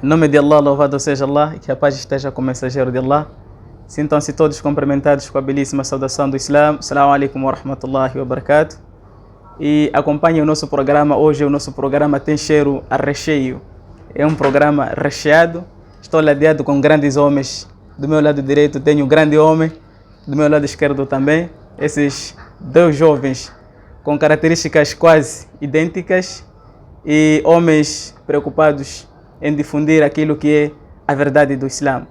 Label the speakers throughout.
Speaker 1: Em nome de Allah, louvado seja Allah, e que a paz esteja com o mensageiro de Allah. Sintam-se todos cumprimentados com a belíssima saudação do Islã. Assalamu alaikum wa rahmatullahi wa barakatuh. E acompanhem o nosso programa. Hoje o nosso programa tem cheiro a recheio. É um programa recheado. Estou ladeado com grandes homens. Do meu lado direito tenho um grande homem. Do meu lado esquerdo também. Esses dois jovens com características quase idênticas e homens preocupados em difundir aquilo que é a verdade do Islã.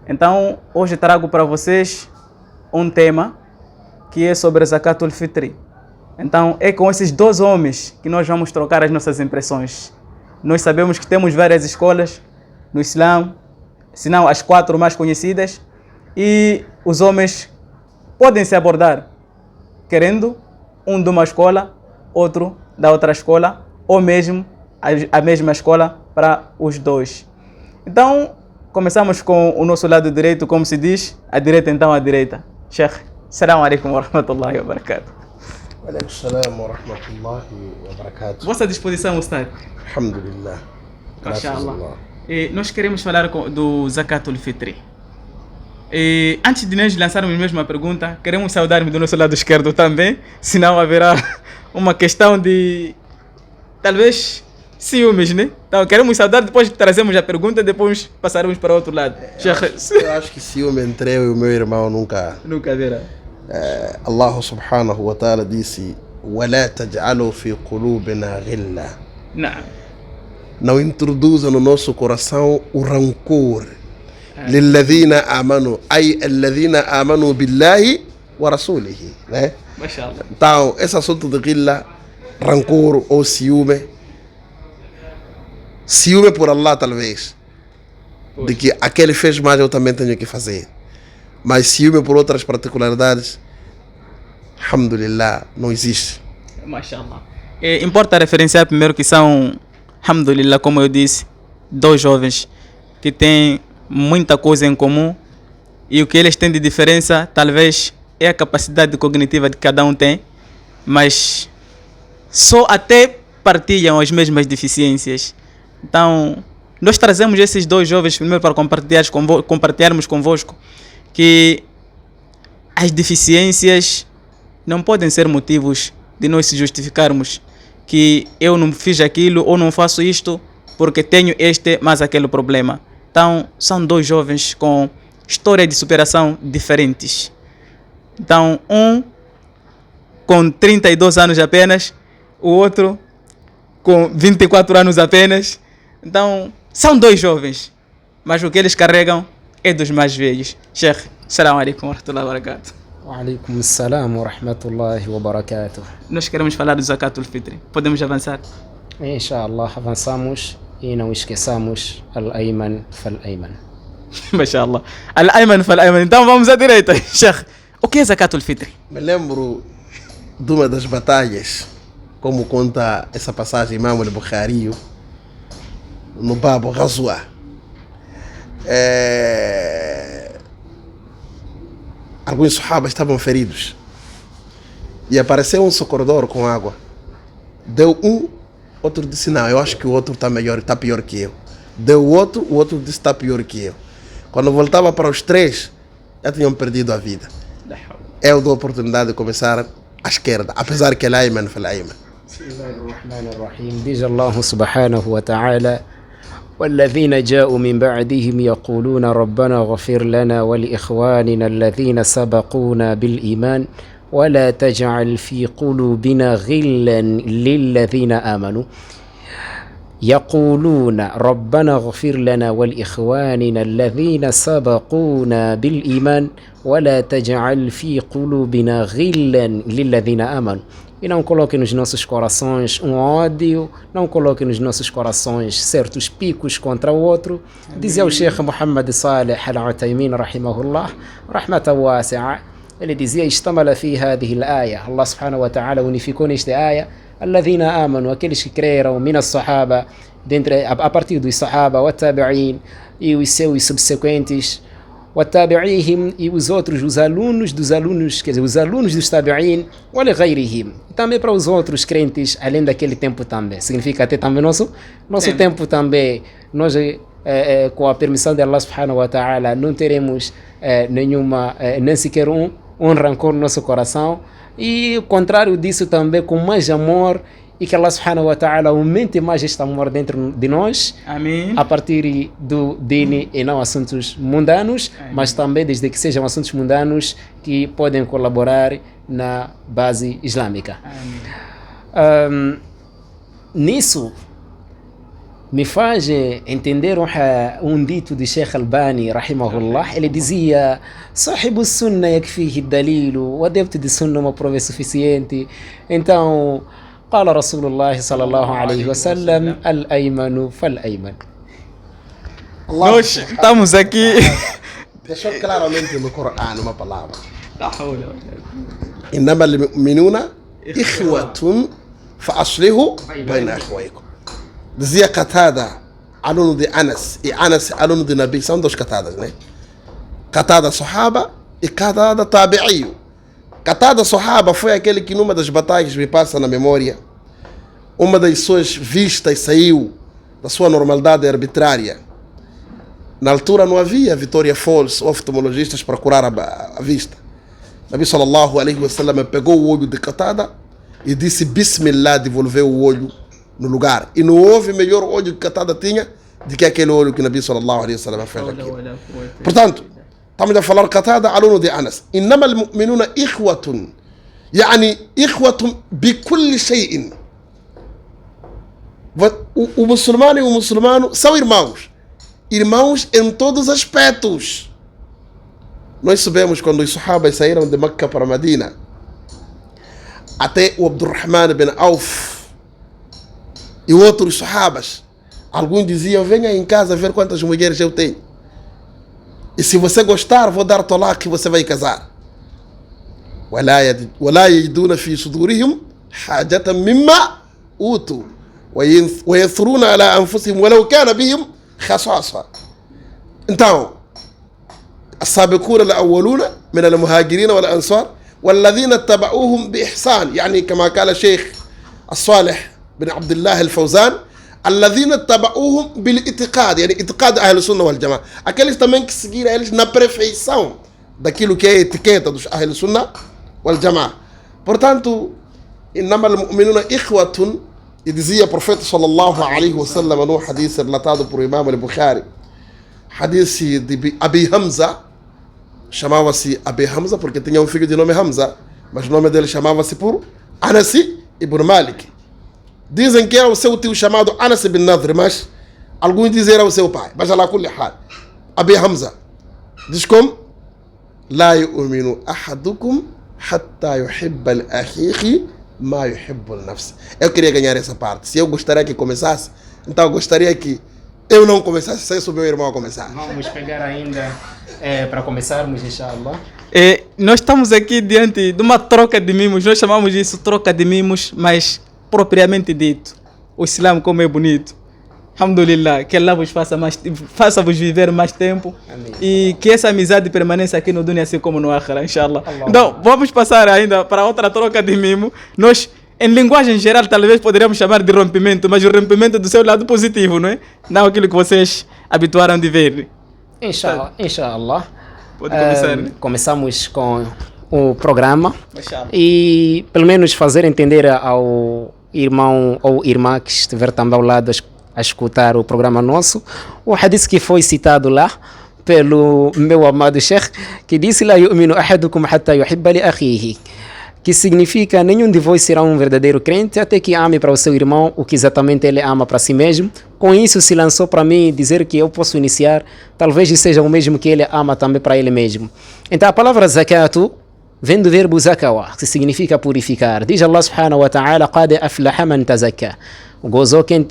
Speaker 1: Então, hoje trago para vocês um tema que é sobre Zakatul Fitri. Então, é com esses dois homens que nós vamos trocar as nossas impressões. Nós sabemos que temos várias escolas no Islã, se não as 4 mais conhecidas, e os homens podem se abordar, querendo um de uma escola, outro da outra escola, ou mesmo a mesma escola para os dois. Então, começamos com o nosso lado direito, como se diz, a direita então a direita. Sheikh, assalamu alaikum wa rahmatullahi wa barakatuh.
Speaker 2: Wa alaikum salam wa rahmatullahi wa barakatuh.
Speaker 1: Vossa disposição, Ustad?
Speaker 2: Alhamdulillah.
Speaker 1: MashaAllah. Nós queremos falar do Zakatul Fitri. E antes de nós lançarmos mesmo a pergunta, queremos saudar do nosso lado esquerdo também, senão haverá uma questão de, talvez, ciúmes, né? Então queremos saudar, depois trazemos a pergunta, depois passaremos para o outro lado.
Speaker 2: Eu acho que ciúme entre eu e o meu irmão nunca
Speaker 1: haverá.
Speaker 2: Allah subhanahu wa ta'ala disse: وَلَا تَجْعَلُوا فِي قُلُوبِنَا غِلًّا. Não introduza no nosso coração o rancor. لِلَّذِينَ آمَنُوا أي الَّذِينَ آمَنُوا بِاللَّهِ وَرَسُولِهِ, né? Então, esse assunto de ghilla, rancor ou ciúme por Allah talvez, de que aquele fez mais eu também tenho que fazer, mas ciúme por outras particularidades, alhamdulillah, não existe.
Speaker 1: MashaAllah. Importa referenciar primeiro que são, alhamdulillah, como eu disse, dois jovens que têm muita coisa em comum, e o que eles têm de diferença talvez é a capacidade cognitiva que cada um tem, mas só até partilham as mesmas deficiências. Então, nós trazemos esses dois jovens primeiro para compartilharmos convosco que as deficiências não podem ser motivos de nós se justificarmos que eu não fiz aquilo ou não faço isto porque tenho este, mas aquele problema. Então, são dois jovens com história de superação diferentes. Então, um com 32 anos apenas, o outro com 24 anos apenas. Então, são dois jovens, mas o que eles carregam é dos mais velhos. Sheikh, assalamu alaikum wa rahmatullahi wa barakatuh.
Speaker 3: Wa alaikum salam wa rahmatullahi wa barakatuh.
Speaker 1: Nós queremos falar do Zakatul Fitri. Podemos avançar?
Speaker 3: Inshallah, avançamos e não esqueçamos Al-Ayman Fal-Ayman.
Speaker 1: MashaAllah. Al-Ayman Fal-Ayman. Então vamos à direita. Sheikh, o que é Zakatul Fitri?
Speaker 2: Me lembro de uma das batalhas, como conta essa passagem Imam al-Bukhari no Babo Ghazwa. Alguns sahabas estavam feridos e apareceu um socorredor com água. Deu um, outro disse: não, eu acho que o outro está melhor, está pior que eu. Deu o outro disse: está pior que eu. Quando voltava para os 3, já tinham perdido a vida. Eu dou a oportunidade de começar à esquerda, apesar que é Ayman Fal-Ayman.
Speaker 3: Bismillahirrahmanirrahim. Diz Allah subhanahu wa ta'ala: والذين جاءوا من بعدهم يقولون ربنا اغفر لنا ولإخواننا الذين سبقونا بالإيمان ولا تجعل في قلوبنا غلا للذين آمنوا يقولون ربنا اغفر لنا ولإخواننا الذين سبقونا بالإيمان ولا تجعل في قلوبنا غلا للذين آمنوا. E não coloque nos nossos corações um ódio, não coloque nos nossos corações certos picos contra o outro. Dizia o Sheikh Muhammad Salih Al-Utaymin rahimahullah, rahmatan wasi'a. Ele dizia: "Istamala fi hadhihi al-aya." Allah subhanahu wa ta'ala unificou nesta aya alladhina amanu, aqueles que creram, min as-sahaba, a partir dos sahaba, wa tabi'in e os seus subsequentes, والتابعيهم e os outros, os alunos dos alunos, quer dizer, os alunos dos tabi'in, ولغيرهم. Também para os outros crentes, além daquele tempo também. Significa até também nosso tempo também. Nós, com a permissão de Allah subhanahu wa ta'ala, não teremos nem sequer um rancor no nosso coração. E o contrário disso também, com mais amor, e que Allah subhanahu wa ta'ala aumente mais este amor dentro de nós.
Speaker 1: Amém.
Speaker 3: A partir do dini e não assuntos mundanos. Amém. Mas também desde que sejam assuntos mundanos que podem colaborar na base islâmica. Nisso me faz entender um dito de Sheikh Albani, rahimahullah. Ele dizia: Sahibu sunna yakfihi dalilu, o adepto de sunna uma prova suficiente. Então, قال رسول الله صلى الله عليه وسلم الأيمن فالأيمن.
Speaker 1: Nós estamos aqui.
Speaker 2: Deixou claramente no Corão uma palavra. إنما المؤمنون إخوة فأصلحوا بين أخويكم. Dizia Qatada, aluno de Anas, e Anas, aluno de Nabi, são dois Qatadas, né? Qatada Sahaba e Qatada Tabi'i. Qatada Sahaba foi aquele que numa das batalhas me passa na memória, uma das suas vistas saiu da sua normalidade arbitrária. Na altura não havia Vitória Falls ou oftalmologistas para curar a vista. Nabi sallallahu alaihi wasallam pegou o olho de Qatada e disse Bismillah, devolveu o olho no lugar. E não houve melhor olho que Qatada tinha do que aquele olho que Nabi sallallahu alaihi wasallam fez aqui. Portanto, estamos a falar Qatada, aluno de Anas. إنما المؤمنون إخوة يعني إخوة بكل شيء. O muçulmano e o muçulmano são irmãos. Irmãos em todos os aspectos. Nós sabemos quando os sahabas saíram de Meca para Medina, até o Abdurrahman bin Auf e outros sahabas, alguns diziam: venha em casa ver quantas mulheres eu tenho. E se você gostar, vou dar talaq que você vai casar. ولا يجدون في صدورهم حاجة مما أوتوا ويثرون على أنفسهم ولو كان بهم خصاصة. Então, السابقون الأولون من المهاجرين والأنصار والذين اتبعوهم بإحسان، يعني كما قال الشيخ الصالح بن عبد الله الفوزان، الذين اتبعوهم بالاعتقاد، يعني اعتقاد أهل السنة والجماعة. Aqueles também que seguiram eles na perfeição daquilo que é a etiqueta dos أهل السنة والجماعة. Portanto, إنما المؤمنون إخوة. E dizia o profeta sallallahu alaihi wasallam num hadith relatado por Imam al-Bukhari, hadith de Abi Hamza, chamava-se Abi Hamza porque tinha um filho de nome Hamza, mas o nome dele chamava-se por Anas ibn Malik. Dizem que era o seu tio chamado Anas ibn Nadr, mas alguns dizem era o seu pai. Mas ala kulli hal, Abi Hamza diz como: La yu'minu ahadukum hatta yuhibba al-akhihi ma yuhibbu al-nafs. Eu queria ganhar essa parte. Se eu gostaria que começasse, então eu gostaria que eu não começasse sem o meu irmão começar.
Speaker 3: Vamos pegar ainda para começarmos, inshallah.
Speaker 1: Nós estamos aqui diante de uma troca de mimos. Nós chamamos isso troca de mimos, mas propriamente dito, o Islã como é bonito. Alhamdulillah, que Allah vos faça-vos viver mais tempo. Amém. E que essa amizade permaneça aqui no Dunya assim como no Akhira, inshallah. Allah. Então, vamos passar ainda para outra troca de mimo. Nós, em linguagem geral, talvez poderíamos chamar de rompimento, mas o rompimento do seu lado positivo, não é? Não aquilo que vocês habituaram de ver.
Speaker 3: Inshallah, inshallah.
Speaker 1: Pode começar, né?
Speaker 3: Começamos com o programa. E pelo menos fazer entender ao irmão ou irmã que estiver também ao lado a escutar o programa nosso, o hadith que foi citado lá pelo meu amado Sheikh, que disse: La yu'minu ahadukum hatta yuhibba li akhihi, que significa: nenhum de vós será um verdadeiro crente até que ame para o seu irmão o que exatamente ele ama para si mesmo. Com isso se lançou para mim dizer que eu posso iniciar, talvez seja o mesmo que ele ama também para ele mesmo. Então a palavra zakatu vem do verbo zakawa, que significa purificar. Diz Allah subhanahu wa ta'ala: Qad aflaha man tazakka. Gozou quem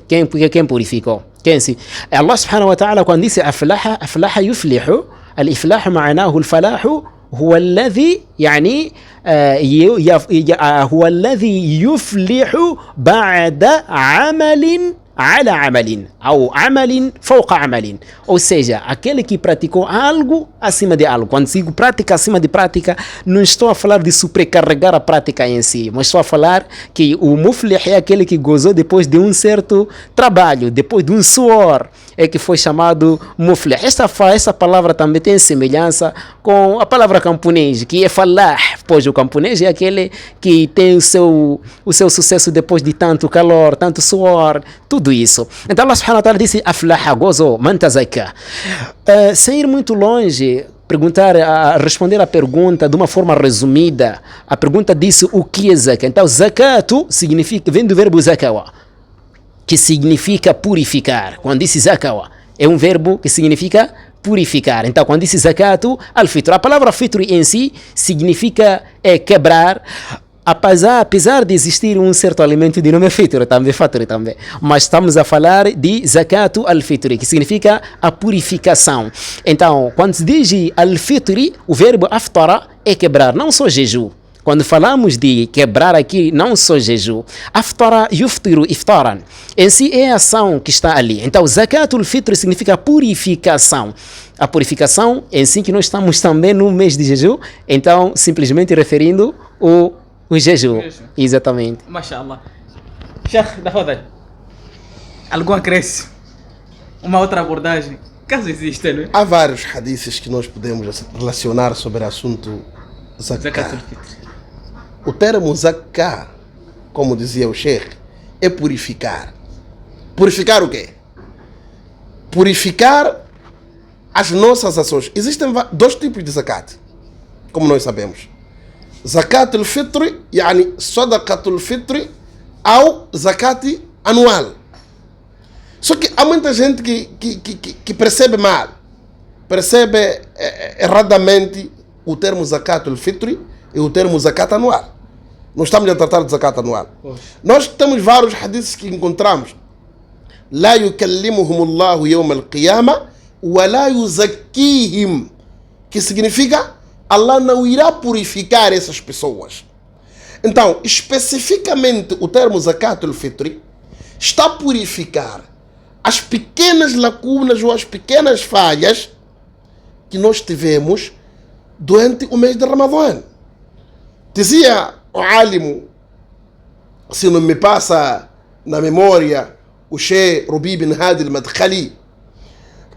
Speaker 3: purificou. Quem se? Allah subhanahu wa ta'ala quando disse aflaha yuflihu, al-iflahu معناه الفلاح هو الذي يعني هو الذي يفلح بعد عمل على عمل أو عمل فوق عمل. Ou seja, aquele que praticou algo acima de algo. Quando digo prática acima de prática, não estou a falar de sobrecarregar a prática em si, mas estou a falar que o muflih é aquele que gozou depois de um certo trabalho, depois de um suor, é que foi chamado muflih. Essa palavra também tem semelhança com a palavra camponês, que é falah, pois o camponês é aquele que tem o seu sucesso depois de tanto calor, tanto suor, tudo isso. Então Allah subhanahu wa ta'ala disse aflaha, gozou, man tazakka. Sem ir muito longe, responder a pergunta de uma forma resumida. A pergunta disse o que é zakat. Então zakatu significa, vem do verbo zakawa, que significa purificar. Quando disse zakawa, é um verbo que significa purificar. Então, quando disse zakatu al-fitr, a palavra fitr em si significa quebrar, apesar de existir um certo alimento de nome fitr também, mas estamos a falar de zakatu al-fitr, que significa a purificação. Então, quando se diz al-fitr, o verbo aftara é quebrar, não só jejum. Quando falamos de quebrar aqui, não só jejum. Aftara yuftiru iftaran. Em si é a ação que está ali. Então, zakatul fitr significa purificação. A purificação em si que nós estamos também no mês de jejum. Então, simplesmente referindo o jejum. Exatamente.
Speaker 1: Mashallah. Sheikh, Dafadal, algum acréscimo? Uma outra abordagem? Caso exista, não é?
Speaker 2: Há vários hadiths que nós podemos relacionar sobre o assunto
Speaker 1: Zakatul Fitr.
Speaker 2: O termo zakah, como dizia o Sheikh, é purificar. Purificar o quê? Purificar as nossas ações. Existem dois tipos de zakat, como nós sabemos. Zakatul Fitr, yani Sadaqatul Fitr, ou zakat anual. Só que há muita gente que percebe mal, percebe erradamente o termo Zakatul Fitr e o termo zakat anual. Não estamos a tratar de zakat anual. Nós temos vários hadiths que encontramos. La yukallimuhum Allahu yawm al-qiyamah wa la yuzakkihim, que significa Allah não irá purificar essas pessoas. Então, especificamente o termo zakatul fitr está a purificar as pequenas lacunas ou as pequenas falhas que nós tivemos durante o mês de Ramadã. Dizia o álimo, se não me passa na memória, o Sheikh Rabi bin Hadi al-Madkhali,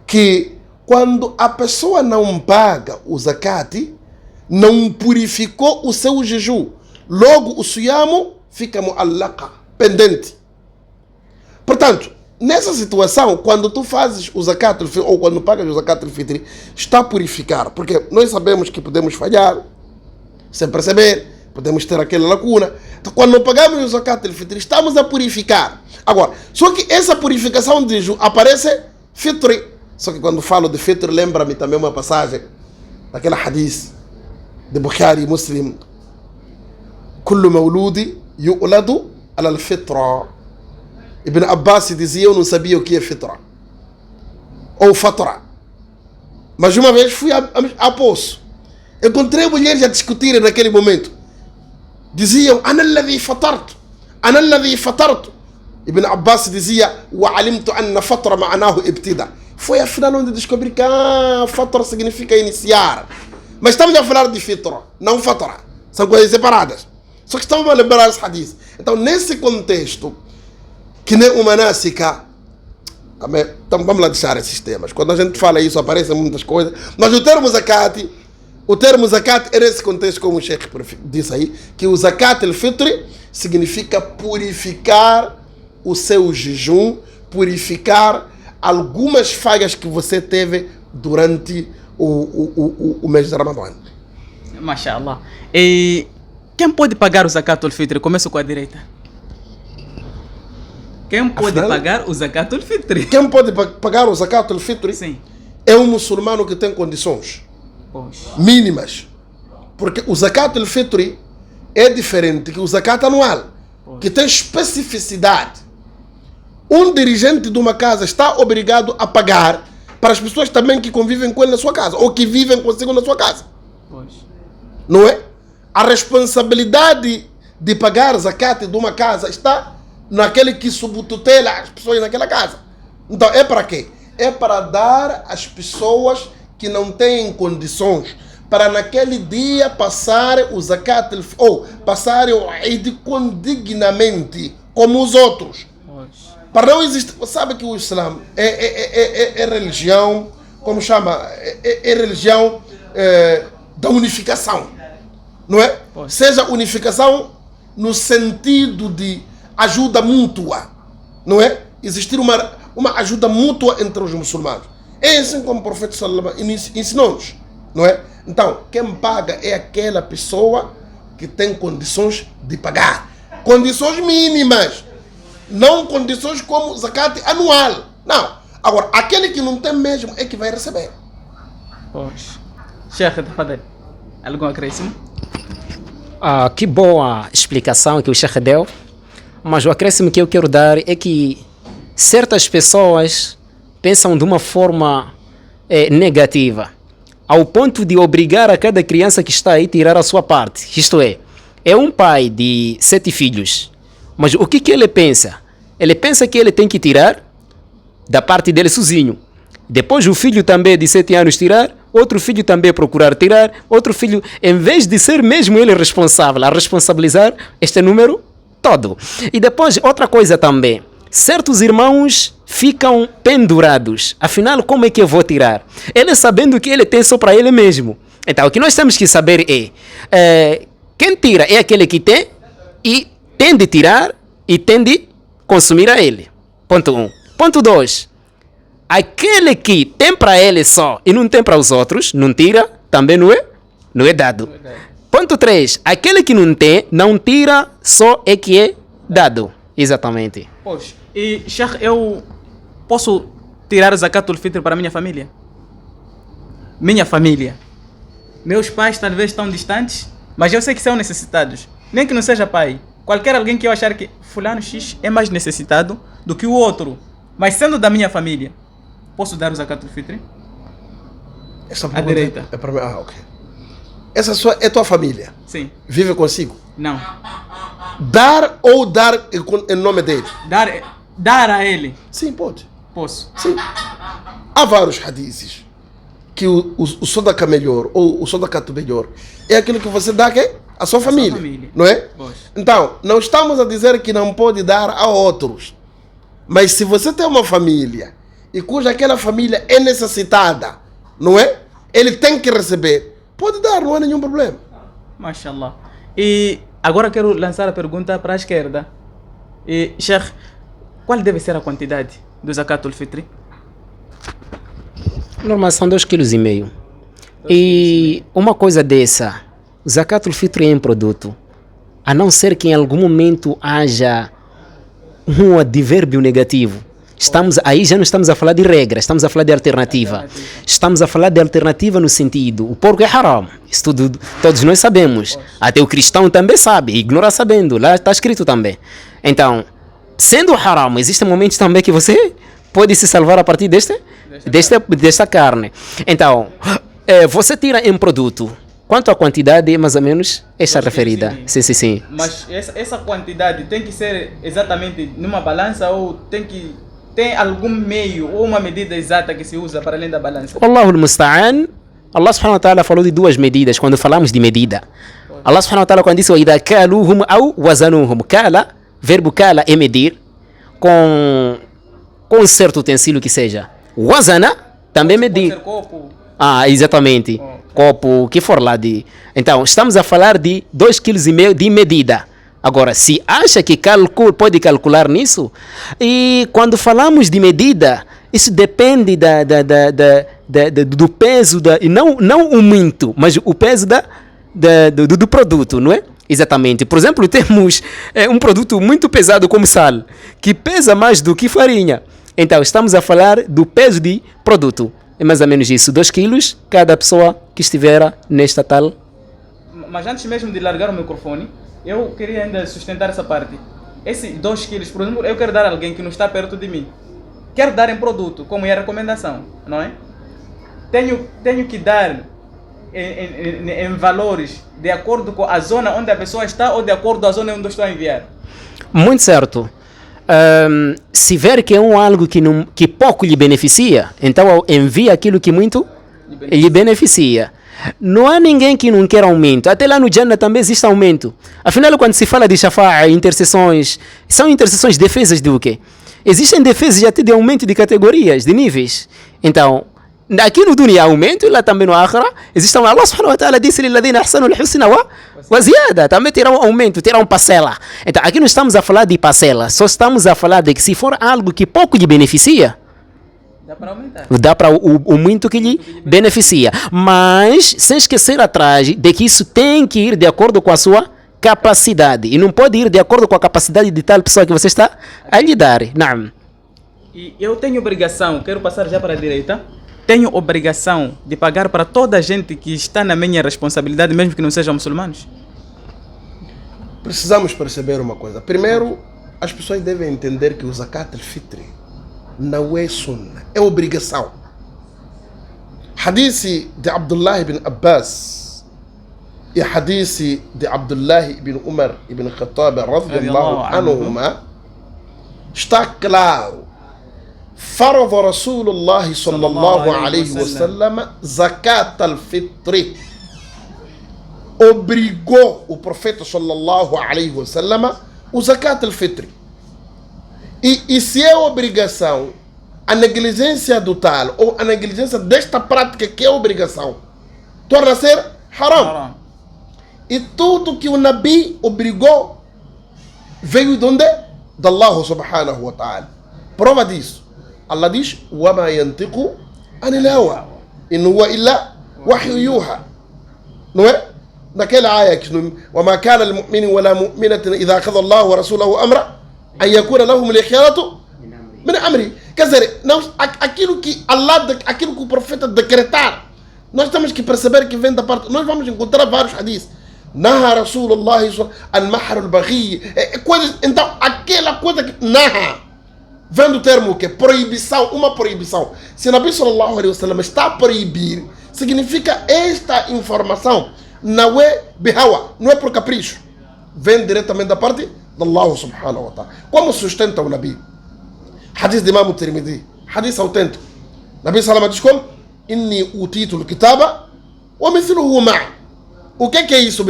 Speaker 2: que quando a pessoa não paga o zakat, não purificou o seu jejum, logo o siyamo fica mu'allaqa, pendente. Portanto, nessa situação, quando tu fazes o zakat ou quando pagas o zakat al-fitr, está a purificar, porque nós sabemos que podemos falhar sem perceber, podemos ter aquela lacuna. Então, quando não pagamos o zakat al-fitr, estamos a purificar. Agora, só que essa purificação de jejum aparece fitr. Só que quando falo de fitr, lembra-me também uma passagem daquela hadith de Bukhari e Muslim. Kullu mawludi yu'ladu ala al-fitra. Ibn Abbas dizia, eu não sabia o que é fitra ou fatra, mas uma vez fui a poço, encontrei mulheres a discutirem naquele momento. Diziam, ana alladhi fatartu, ana alladhi fatartu. Ibn Abbas dizia, wa alimtu anna fatra ma'anahu ibtida. Foi afinal onde descobri que fatra significa iniciar. Mas estamos a falar de fitra, não fatra, são coisas separadas. Só que estamos a lembrar esse hadith. Então, nesse contexto, que nem uma násika, então vamos lá deixar esses temas. Quando a gente fala isso, aparecem muitas coisas. Mas o termo zakat é nesse contexto, como o Sheikh disse aí, que o zakat al-fitr significa purificar o seu jejum, purificar algumas falhas que você teve durante o mês de Ramadã.
Speaker 1: Mashallah. E quem pode pagar o zakat al-fitr? Começo com a direita. Quem pode pagar o zakat al-fitr?
Speaker 2: Quem pode pagar o zakat al-fitr?
Speaker 1: Sim.
Speaker 2: É um muçulmano que tem condições mínimas. Porque o zakat al-fitr é diferente que o zakat anual, que tem especificidade. Um dirigente de uma casa está obrigado a pagar para as pessoas também que convivem com ele na sua casa, ou que vivem consigo na sua casa. Não é? A responsabilidade de pagar zakat de uma casa está naquele que subtutela as pessoas naquela casa. Então é para quê? É para dar às pessoas que não têm condições para naquele dia passar o zakat ou passar o Eid dignamente como os outros. Para não existir, sabe que o Islã é religião, como chama? É religião da unificação, não é? Seja unificação no sentido de ajuda mútua, não é? Existir uma ajuda mútua entre os muçulmanos. É assim como o profeta sallallahu alaihi wasallam ensinou-nos, não é? Então, quem paga é aquela pessoa que tem condições de pagar. Condições mínimas. Não condições como zakat anual. Não. Agora, aquele que não tem mesmo é que vai receber.
Speaker 1: Pois. Sheikh, tafadhali. Algum acréscimo?
Speaker 3: Que boa explicação que o Sheikh deu. Mas o acréscimo que eu quero dar é que certas pessoas pensam de uma forma negativa, ao ponto de obrigar a cada criança que está aí a tirar a sua parte. Isto é um pai de 7 filhos, mas o que ele pensa? Ele pensa que ele tem que tirar da parte dele sozinho. Depois o filho também de 7 anos tirar, outro filho também procurar tirar, outro filho, em vez de ser mesmo ele responsável, a responsabilizar este número todo. E depois, outra coisa também, certos irmãos ficam pendurados. Afinal, como é que eu vou tirar? Ele sabendo que ele tem só para ele mesmo. Então, o que nós temos que saber é quem tira é aquele que tem e tem de tirar e tem de consumir a ele. Ponto 1. Ponto 2. Aquele que tem para ele só e não tem para os outros, não tira, também não é dado. Ponto 3. Aquele que não tem, não tira, só é que é dado. Exatamente.
Speaker 1: Pois. E, Sheikh, eu posso tirar Zakatul Fitr para a minha família? Minha família. Meus pais talvez estão distantes, mas eu sei que são necessitados. Nem que não seja pai. Qualquer alguém que eu achar que fulano X é mais necessitado do que o outro, mas sendo da minha família, posso dar o Zakatul Fitr?
Speaker 2: Essa
Speaker 1: à direita.
Speaker 2: É para mim. Ok. Essa é tua família?
Speaker 1: Sim.
Speaker 2: Vive consigo?
Speaker 1: Não.
Speaker 2: Dar ou dar em nome dele?
Speaker 1: Dar a ele.
Speaker 2: Sim, pode.
Speaker 1: Posso.
Speaker 2: Sim. Há vários hadizes que o sadaqa melhor ou o sadaqat melhor é aquilo que você dá à sua família, não é?
Speaker 1: Pois.
Speaker 2: Então, não estamos a dizer que não pode dar a outros, mas se você tem uma família e cuja aquela família é necessitada, não é? Ele tem que receber, pode dar, não há nenhum problema.
Speaker 1: Mashallah. E agora quero lançar a pergunta para a esquerda. E, Sheikh, qual deve ser a quantidade do Zakatul Fitr?
Speaker 3: Normal são 2,5 kg. E uma coisa dessa, o Zakatul Fitr é um produto, a não ser que em algum momento haja um advérbio negativo. Aí já não estamos a falar de regra, estamos a falar de alternativa. Estamos a falar de alternativa no sentido, o porco é haram, isso tudo, todos nós sabemos. Até o cristão também sabe, ignora sabendo, lá está escrito também. Então, sendo haram, existem momentos também que você pode se salvar a partir desta carne. Então, você tira em produto. Quanto à quantidade, mais ou menos, esta referida. Sim.
Speaker 1: Mas essa quantidade tem que ser exatamente numa balança ou tem algum meio ou uma medida exata que se usa para além da balança?
Speaker 3: Allahu al-Musta'an. Allah subhanahu wa ta'ala falou de 2 medidas quando falamos de medida. Allah subhanahu wa ta'ala quando disse وَإِذَا كَالُوهُمْ أَوْ وَزَنُوهُمْ Kala, verbo kala é medir com um certo utensílio que seja. Wazana também medir.
Speaker 1: Pode ser copo.
Speaker 3: Exatamente. Copo, o que for lá de... Então, estamos a falar de 2,5 kg de medida. Agora, se acha que pode calcular nisso, e quando falamos de medida, isso depende do peso, e não o muito, mas o peso do produto, não é? Exatamente. Por exemplo, temos um produto muito pesado como sal, que pesa mais do que farinha. Então, estamos a falar do peso de produto. É mais ou menos isso, 2 quilos, cada pessoa que estiver nesta tal.
Speaker 1: Mas antes mesmo de largar o microfone, eu queria ainda sustentar essa parte. Esses 2 quilos, por exemplo, eu quero dar a alguém que não está perto de mim. Quero dar em produto, como é a recomendação, não é? Tenho que dar em valores de acordo com a zona onde a pessoa está ou de acordo com a zona onde eu estou a enviar.
Speaker 3: Muito certo. se ver que é algo que pouco lhe beneficia, então envia aquilo que muito lhe beneficia. Não há ninguém que não queira aumento. Até lá no Jannah também existe aumento. Afinal, quando se fala de shafa'a, intercessões, são intercessões defesas do quê? Existem defesas até de aumento de categorias, de níveis. Então, aqui no dunya aumento e lá também no akhira, existem. Allah subhanahu wa ta'ala disse lilladhina ahsanu al-husna wa ziyada. Também terão aumento, terão parcela. Então, aqui não estamos a falar de parcela, só estamos a falar de que se for algo que pouco lhe beneficia,
Speaker 1: dá para aumentar.
Speaker 3: Dá para o muito que lhe beneficia. Mas sem esquecer atrás de que isso tem que ir de acordo com a sua capacidade. E não pode ir de acordo com a capacidade de tal pessoa que você está a lhe dar. Não.
Speaker 1: E eu tenho obrigação, quero passar já para a direita, tenho obrigação de pagar para toda a gente que está na minha responsabilidade, mesmo que não sejam muçulmanos?
Speaker 2: Precisamos perceber uma coisa. Primeiro, as pessoas devem entender que o Zakat al-Fitr não é sunnah, é obrigação. Hadith de Abdullah ibn Abbas e hadith de Abdullah ibn Umar ibn Khattab radiyallahu anhuma está claro. فرض رسول الله صلى الله عليه وسلم زكاة الفطر. Obrigou o profeta sallallahu alaihi wasallam o zakat al-fitr. E se é obrigação, a negligência do tal ou a negligência desta prática que é obrigação torna a ser haram. E tudo que o Nabi obrigou veio de onde? De Allah subhanahu wa ta'ala. Prova disso. Allah diz: وَمَا يَنْتِقُ عَنِ الْهَوَى إِنْ هُوَ إِلَّا وَحْيٌ يُوحَى. Não é? Naquela área que وَمَا كَانَ الْمُؤْمِنِ وَلَا مُؤْمِنَةٍ إِذَا أَخَذَ اللَّهُ وَرَسُولَهُ أَمْرًا أَنْ يَكُونَ لَهُمُ الْخِيَرَةُ مِنْ أَمْرِهِ. Quer dizer, aquilo que Allah, aquilo que o profeta decretar, nós temos que perceber que vem da parte. Nós vamos encontrar vários hadiths. Naha Rasulullah al-Mahr al-Baghi. Então, aquela coisa que Naha vem do termo o quê? Proibição, uma proibição. Se o Nabi sallallahu alaihi wasallam está a proibir, significa esta informação não é bihawa, não é por capricho. Vem diretamente da parte de Allah subhanahu wa ta'ala. Como sustenta o Nabi? Hadith de Imam Tirmidhi, hadith autêntico. Nabi sallallahu diz como? Inni utitu al-kitaba wa mithluhu ma'a. O que é isso?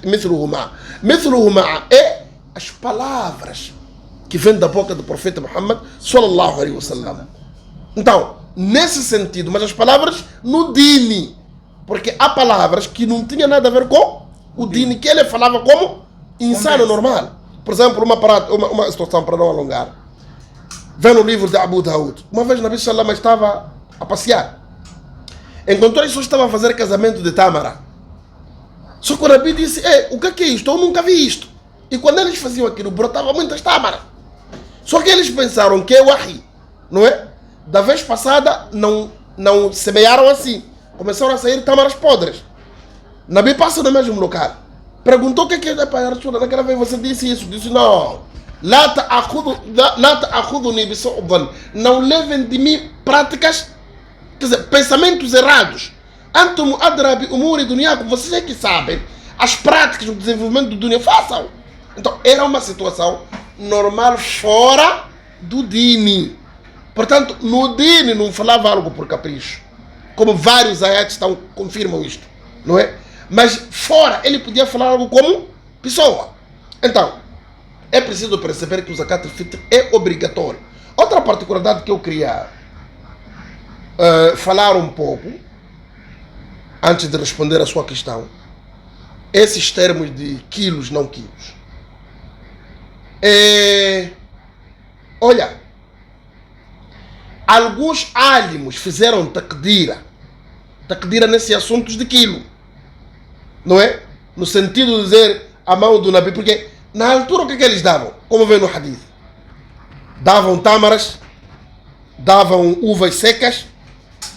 Speaker 2: Mithluhu ma'a. Mithluhu ma'a é as palavras que vem da boca do profeta Muhammad sallallahu alaihi wasallam. Então, nesse sentido, mas as palavras no dini, porque há palavras que não tinham nada a ver com o dini, que ele falava como insano normal. Por exemplo, uma situação para não alongar. Vem no livro de Abu Daud. Uma vez Nabi sallallahu estava a passear. Encontrou as pessoas que estavam a fazer casamento de tâmara. Só que o Nabi disse: o que é isto? Eu nunca vi isto. E quando eles faziam aquilo, brotava muitas tâmaras. Só que eles pensaram que é wahi, não é? Da vez passada não semearam assim. Começaram a sair tâmaras podres. Nabi passa no mesmo local. Perguntou o que é para Rasul. Naquela vez você disse isso. Disse: não. Não levem de mim práticas, quer dizer, pensamentos errados. Antum adra bi umuri dunyakum. Vocês é que sabem as práticas do desenvolvimento do dunya. Façam. Então, era uma situação normal fora do dini. Portanto, no dini não falava algo por capricho. Como vários ayats confirmam isto. Não é? Mas fora, ele podia falar algo como pessoa. Então, é preciso perceber que o Zakat al-Fitr é obrigatório. Outra particularidade que eu queria falar um pouco, antes de responder a sua questão, esses termos de quilos, não quilos. Olha, alguns álimos fizeram takdira nesse assunto de quilo, não é? No sentido de dizer a mão do Nabi, porque na altura o que eles davam? Como vem no hadith, davam tâmaras, davam uvas secas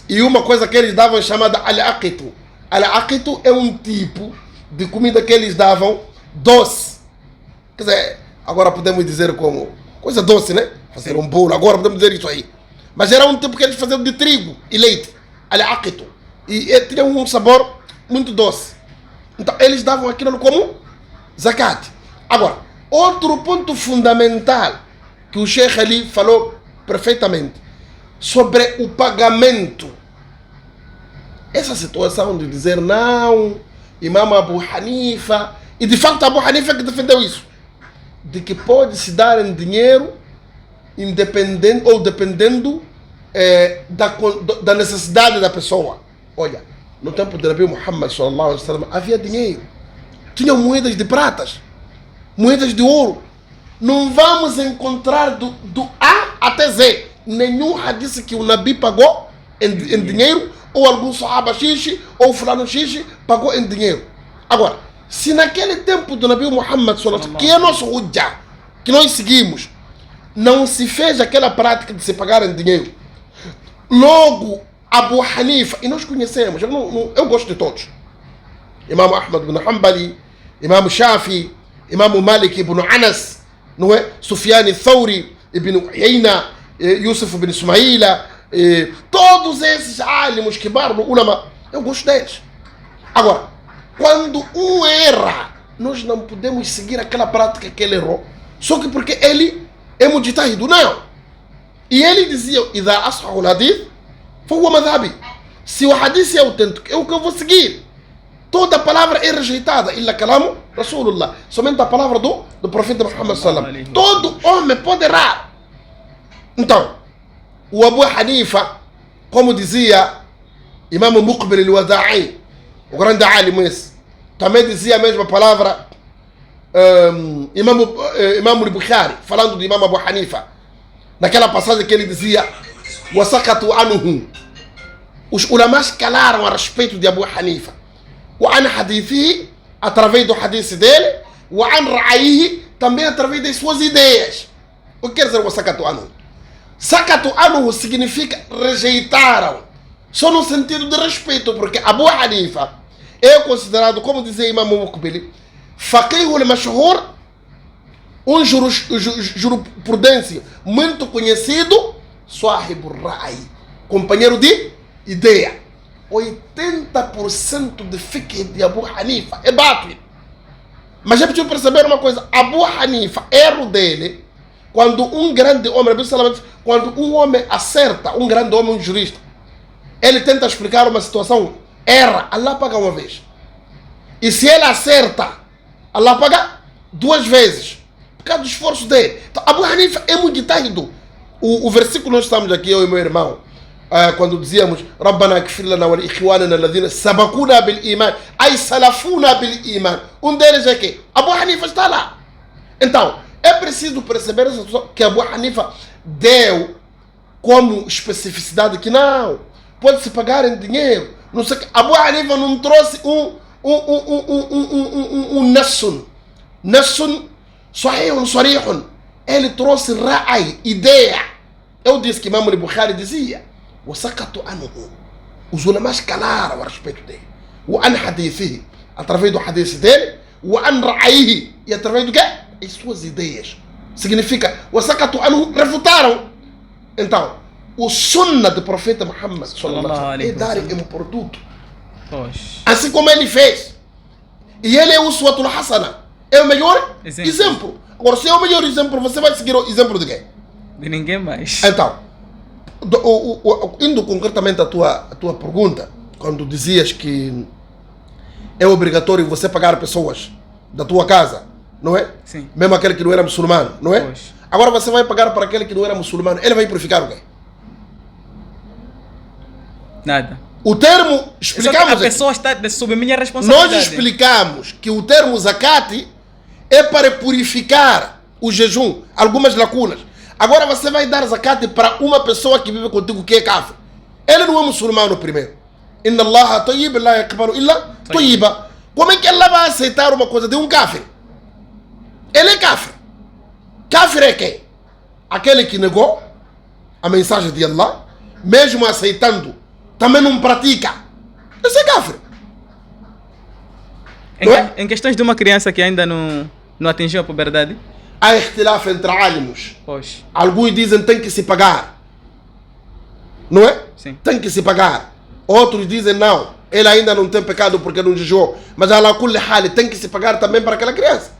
Speaker 2: e uma coisa que eles davam chamada al-aqitu. Al-aqitu é um tipo de comida que eles davam doce. Quer dizer, agora podemos dizer como coisa doce, né? Fazer um bolo, agora podemos dizer isso aí. Mas era um tipo que eles faziam de trigo e leite, al-aqitu. E tinha um sabor muito doce. Então eles davam aquilo como zakat. Agora, outro ponto fundamental que o Sheikh ali falou perfeitamente sobre o pagamento. Essa situação de dizer não, Imam Abu Hanifa, e de facto Abu Hanifa que defendeu isso, de que pode-se dar em dinheiro independente ou dependendo da necessidade da pessoa. Olha, no tempo de Nabi Muhammad sallallahu alaihi wasallam havia dinheiro, tinham moedas de pratas, moedas de ouro. Não vamos encontrar do A até Z nenhum hadith que o Nabi pagou em dinheiro, ou algum sahaba xixi, ou fulano xixi pagou em dinheiro. Agora, se naquele tempo do Nabi Muhammad sallallahu alaihi wasallam, que é nosso hujja, que nós seguimos, não se fez aquela prática de se pagar em dinheiro, logo Abu Hanifa, e nós conhecemos, eu gosto de todos, Imam Ahmad ibn Hanbali, Imam Shafi, Imam Malik ibn Anas, não é? Sufyan al-Thawri ibn Uyayna, Yusuf ibn Ismaila, todos esses alimos kibar do ulama, eu gosto deles. Agora, quando um erra, nós não podemos seguir aquela prática que ele errou, só que porque ele é mujtahidu, não. E ele dizia, idha ashahu al-hadith, fahuwa madhabi. Se o hadith é autêntico, é o que eu vou seguir. Toda palavra é rejeitada, illa kalamu Rasulullah. Somente a palavra do profeta Muhammad sallallahu alaihi wasallam. Todo homem pode errar. Então, o Abu Hanifa, como dizia Imam Muqbil al-Wada'i, o grande alim esse, também dizia a mesma palavra Imam al-Bukhari, falando de Imam Abu Hanifa, naquela passagem que ele dizia وَسَقَطُوا عَنُهُ. Os ulamás calaram a respeito de Abu Hanifa. وعن حديثه, através do hadith dele, وعن رأيه, também através das suas ideias. O que quer dizer وَسَقَطُوا عَنُهُ? Sakatu anhu significa rejeitaram, só no sentido de respeito, porque Abu Hanifa é considerado, como dizia Imam Muqbil, faqih al-mashhur, jurisprudência muito conhecido, sahib al-ra'i, companheiro de ideia. 80% de fiqh de Abu Hanifa é batil. Mas é preciso perceber uma coisa, Abu Hanifa, erro dele, quando um grande homem, quando um homem acerta, um grande homem, um jurista, ele tenta explicar uma situação, erra, Allah paga uma vez. E se ele acerta, Allah paga 2 vezes, por causa do esforço dele. Então, Abu Hanifa é mujtahidu. O versículo que nós estamos aqui, eu e meu irmão, quando dizíamos Rabbana ighfir lana wa li ikhwanina alladhina sabaquna bil iman, ay salafuna bil iman, um deles é que Abu Hanifa está lá. Então, é preciso perceber essa situação que Abu Hanifa deu como especificidade que não pode se pagar em dinheiro. Não sei, Abu Hanifa não trouxe nassun sahihun sarihun. Ele trouxe ra'ay, ideia. Eu disse que Imam al-Bukhari dizia وَسَقَطُوا عَنْهُ. Os ulamás calaram a respeito dele. وَعَنْ حَدِيثِهِ, através do hadith dele. وَعَنْ رَعَيْهِ, e através do quê? As suas ideias. Significa, وَسَقَطُوا عَنْهُ, refutaram. Então, o sunnah do profeta Muhammad é dar um produto. Assim como ele fez. E ele é o uswatul hasana. É o melhor exemplo. Agora, se é o melhor exemplo, você vai seguir o exemplo de quem?
Speaker 1: De ninguém mais.
Speaker 2: Então, indo concretamente à tua pergunta, quando dizias que é obrigatório você pagar pessoas da tua casa, não é?
Speaker 1: Sim.
Speaker 2: Mesmo aquele que não era muçulmano, não é?
Speaker 1: Pois.
Speaker 2: Agora você vai pagar para aquele que não era muçulmano, ele vai purificar o quê?
Speaker 1: Nada.
Speaker 2: O termo, explicamos
Speaker 1: a pessoa está sob minha responsabilidade.
Speaker 2: Nós explicamos que o termo zakat é para purificar o jejum, algumas lacunas. Agora você vai dar zakat para uma pessoa que vive contigo que é kafir. Ele não é muçulmano primeiro. Inna Allah tayyib la yaqbalu illa tayyiba. Como é que Allah vai aceitar uma coisa de um kafir? Ele é kafir. Kafir é quem? Aquele que negou a mensagem de Allah, mesmo aceitando, também não pratica. Esse é kafir.
Speaker 1: Em questões de uma criança que ainda não atingiu a puberdade?
Speaker 2: Há ikhtilaf entre alimos.
Speaker 1: Pois.
Speaker 2: Alguns dizem tem que se pagar. Não é?
Speaker 1: Sim.
Speaker 2: Tem que se pagar. Outros dizem não, ele ainda não tem pecado porque não jejuou. Mas ala kulli hal, tem que se pagar também para aquela criança.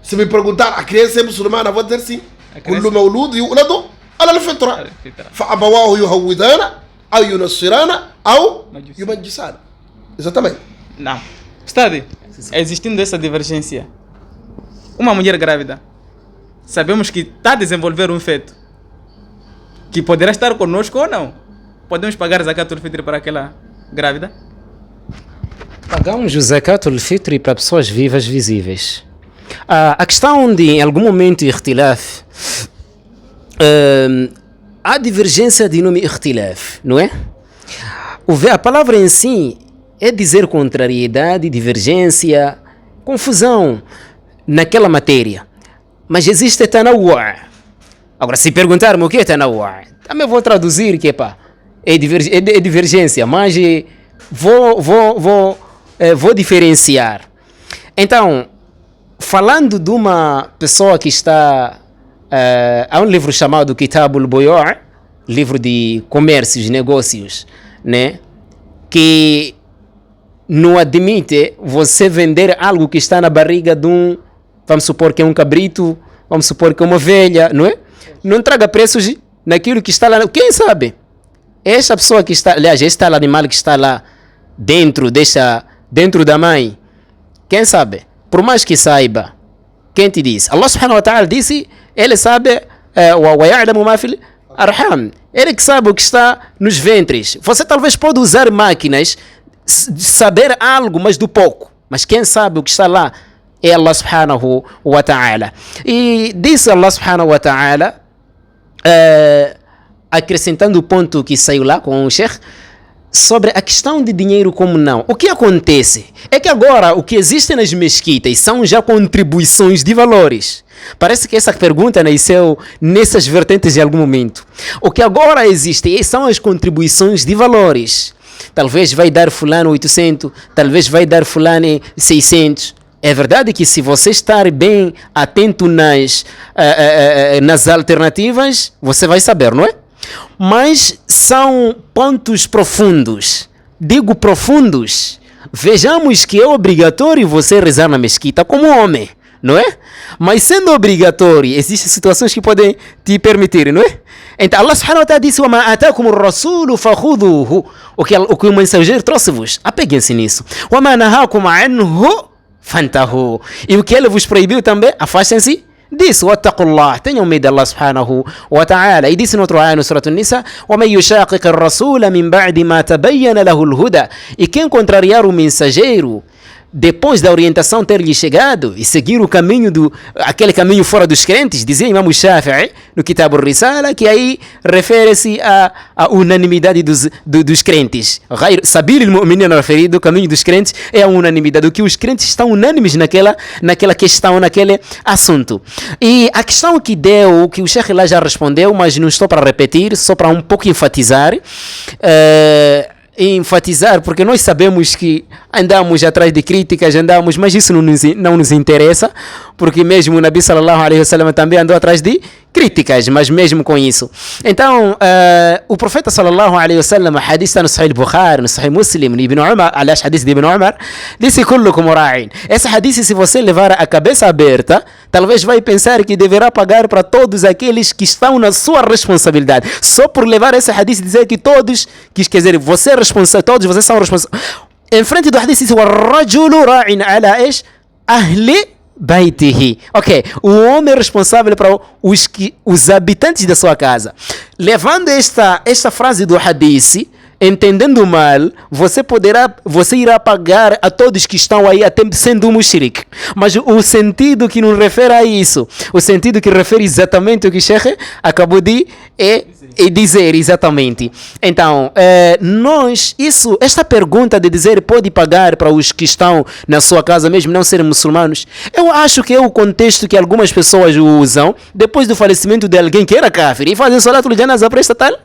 Speaker 2: Se me perguntar, a criança é muçulmana, vou dizer sim. كل مولود يولد على الفطرة فأبواه يهودان أو ينصران أو يمجسان. Exatamente.
Speaker 1: Não. Ustad, existindo essa divergência, uma mulher grávida, sabemos que está a desenvolver um feto que poderá estar conosco ou não. Podemos pagar Zakatul Fitr para aquela grávida?
Speaker 3: Pagamos o Zakatul Fitr para pessoas vivas visíveis. A questão de, em algum momento, Ikhtilaf, há divergência de nome Ikhtilaf, não é? A palavra em si é dizer contrariedade, divergência, confusão naquela matéria. Mas existe Tanawwu'. Agora, se perguntar-me o que é Tanawwu', também vou traduzir que é divergência, mas vou diferenciar. Então, falando de uma pessoa que está... há um livro chamado Kitabul Buyu', livro de comércios, negócios, né? Que não admite você vender algo que está na barriga de um... Vamos supor que é um cabrito, vamos supor que é uma velha, não é? Não traga preços naquilo que está lá. Quem sabe? Esta pessoa que está... Aliás, este animal que está lá dentro da mãe, quem sabe? Por mais que saiba, quem te diz? Allah subhanahu wa ta'ala disse, ele sabe, وَيَعْلَمُ مَا فِي الْأَرْحَامِ, ele que sabe o que está nos ventres. Você talvez pode usar máquinas, saber algo, mas do pouco. Mas quem sabe o que está lá é Allah subhanahu wa ta'ala. E disse Allah subhanahu wa ta'ala, acrescentando o ponto que saiu lá com o Sheikh, sobre a questão de dinheiro como não. O que acontece é que agora o que existe nas mesquitas são já contribuições de valores. Parece que essa pergunta nasceu nessas vertentes em algum momento. O que agora existe são as contribuições de valores. Talvez vai dar fulano 800, talvez vai dar fulano 600. É verdade que se você estar bem atento nas alternativas, você vai saber, não é? Mas são pontos profundos. Digo profundos. Vejamos que é obrigatório você rezar na mesquita como homem, não é? Mas sendo obrigatório, existem situações que podem te permitir, não é? Então Allah subhanahu wa ta'ala disse: وَمَا أَتَاكُمُ الرَّسُولُ فَخُذُوهُ. O que o mensageiro trouxe-vos, apeguem-se nisso. وَمَا نَهَاكُمْ عَنْهُ فَانْتَهُوا. E o que ele vos proibiu também, afastem-se disso. وَاتَّقُوا اللَّهَ. Tenham medo de Allah subhanahu wa ta'ala. E disse no outro ayah, no Surah An-Nisa: وَمَنْ يُشَاقِقِ الرَّسُولَ مِنْ بَعْدِ مَا تَبَيَّنَ لَهُ الْهُدَى. E quem contrariar o mensageiro depois da orientação ter lhe chegado e seguir o caminho aquele caminho fora dos crentes, dizia Imam Shafi'i no Kitab al-Risala, que aí refere-se à unanimidade dos crentes. Sabil al-Mu'minin referido, o caminho dos crentes é a unanimidade, o que os crentes estão unânimes naquela questão, naquele assunto. E a questão que o Sheikh lá já respondeu, mas não estou para repetir, só para um pouco enfatizar, porque nós sabemos que andamos atrás de críticas, mas isso não nos interessa, porque mesmo o Nabi sallallahu alaihi wasallam também andou atrás de críticas, mas mesmo com isso. Então, o profeta sallallahu alaihi wasallam, hadith está no Sahih Bukhari, no Sahih Muslim, no Ibn Umar, aliás, hadith de Ibn Umar, disse: "Kullukum ra'in." Esse hadith, se você levar a cabeça aberta, talvez vai pensar que deverá pagar para todos aqueles que estão na sua responsabilidade. Só por levar esse hadith dizer que todos, quer dizer, você é responsável, todos vocês são responsáveis. Em frente do hadith diz: "Wa-rajulu ra'in ala ahli baitihi." Ok, o homem é responsável para os habitantes da sua casa. Levando esta frase do hadith, entendendo mal, você irá pagar a todos que estão aí até sendo um mushrik. Mas o sentido que não refere a isso, o sentido que refere exatamente o que o Sheikh acabou de dizer exatamente. Então, esta pergunta de dizer pode pagar para os que estão na sua casa mesmo não serem muçulmanos, eu acho que é o contexto que algumas pessoas usam depois do falecimento de alguém que era kafir e fazem salatul janazah para esta tal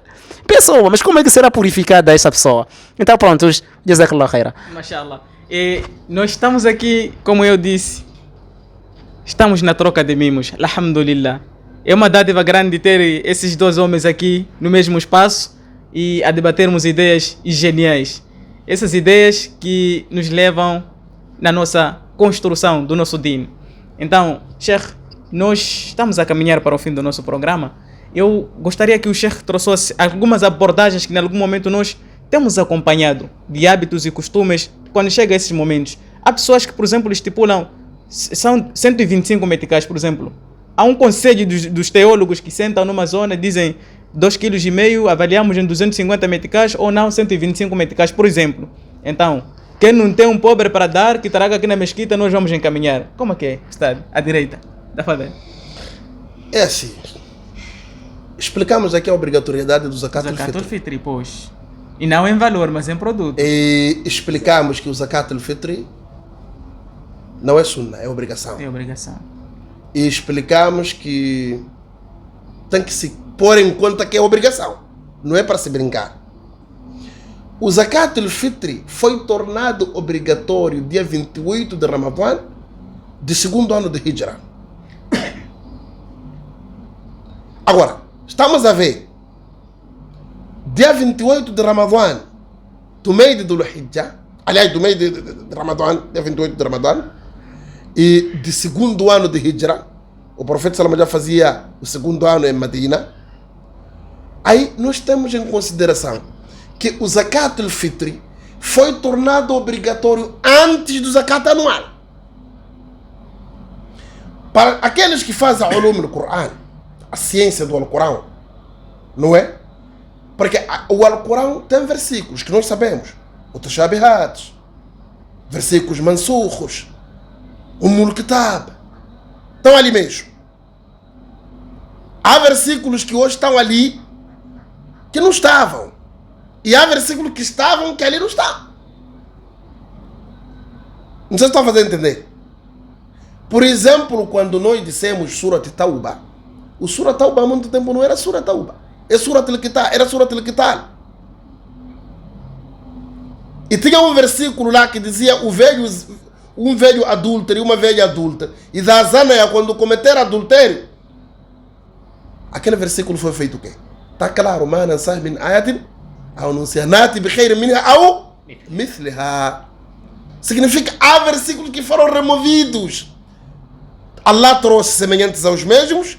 Speaker 3: pessoa. Mas como é que será purificada essa pessoa? Então pronto, jazakallah khaira.
Speaker 1: Mashallah. E nós estamos aqui, como eu disse, estamos na troca de mimos, alhamdulillah. É uma dádiva grande ter esses dois homens aqui no mesmo espaço e a debatermos ideias geniais. Essas ideias que nos levam na nossa construção do nosso din. Então, Sheikh, nós estamos a caminhar para o fim do nosso programa. Eu gostaria que o Sheikh trouxesse algumas abordagens que em algum momento nós temos acompanhado, de hábitos e costumes, quando chega a esses momentos. Há pessoas que, por exemplo, estipulam, são 125 meticais, por exemplo. Há um conselho dos teólogos que sentam numa zona e dizem 2,5 kg, avaliamos em 250 meticais ou não 125 meticais, por exemplo. Então, quem não tem um pobre para dar, que traga aqui na mesquita, nós vamos encaminhar. Como é que é, Estado? À direita. Dá para ver?
Speaker 2: É assim. Explicamos aqui a obrigatoriedade do Zakat
Speaker 1: al-Fitr. Fitri, pois. E não em valor, mas em produto.
Speaker 2: E explicamos que o Zakat al-Fitr não é sunnah, é obrigação.
Speaker 1: É obrigação.
Speaker 2: E explicamos que tem que se pôr em conta que é obrigação. Não é para se brincar. O Zakat al-Fitr foi tornado obrigatório dia 28 de Ramadã do segundo ano de Hijra. Agora, estamos a ver dia 28 de Ramadã do mês de Dhul-Hijjah, aliás, do mês de Ramadã, dia 28 de Ramadã, e de segundo ano de Hijra, o profeta Salama já fazia o segundo ano em Medina. Aí nós temos em consideração que o Zakat al-Fitr foi tornado obrigatório antes do Zakat anual. Para aqueles que fazem a ulum no Corão, a ciência do Alcorão, não é? Porque o Alcorão tem versículos que nós sabemos, o Tashabihat, versículos mansurros, o Mulkitab, estão ali mesmo. Há versículos que hoje estão ali que não estavam. E há versículos que estavam que ali não estão. Não sei se estou a fazer entender. Por exemplo, quando nós dissemos Surat Tauba, o Surat Tauba há muito tempo não era Surat Tauba. É Surat al-Qital, era Surat al-Qital. E tinha um versículo lá que dizia um velho adúltero e uma velha adulta. E da Zanaya, quando cometer adultério, aquele versículo foi feito o quê? Está claro, manan sahmin ayatin, ao anuncianati bi khairin minha, ao mithliha. Significa, há versículos que foram removidos. Allah trouxe semelhantes aos mesmos,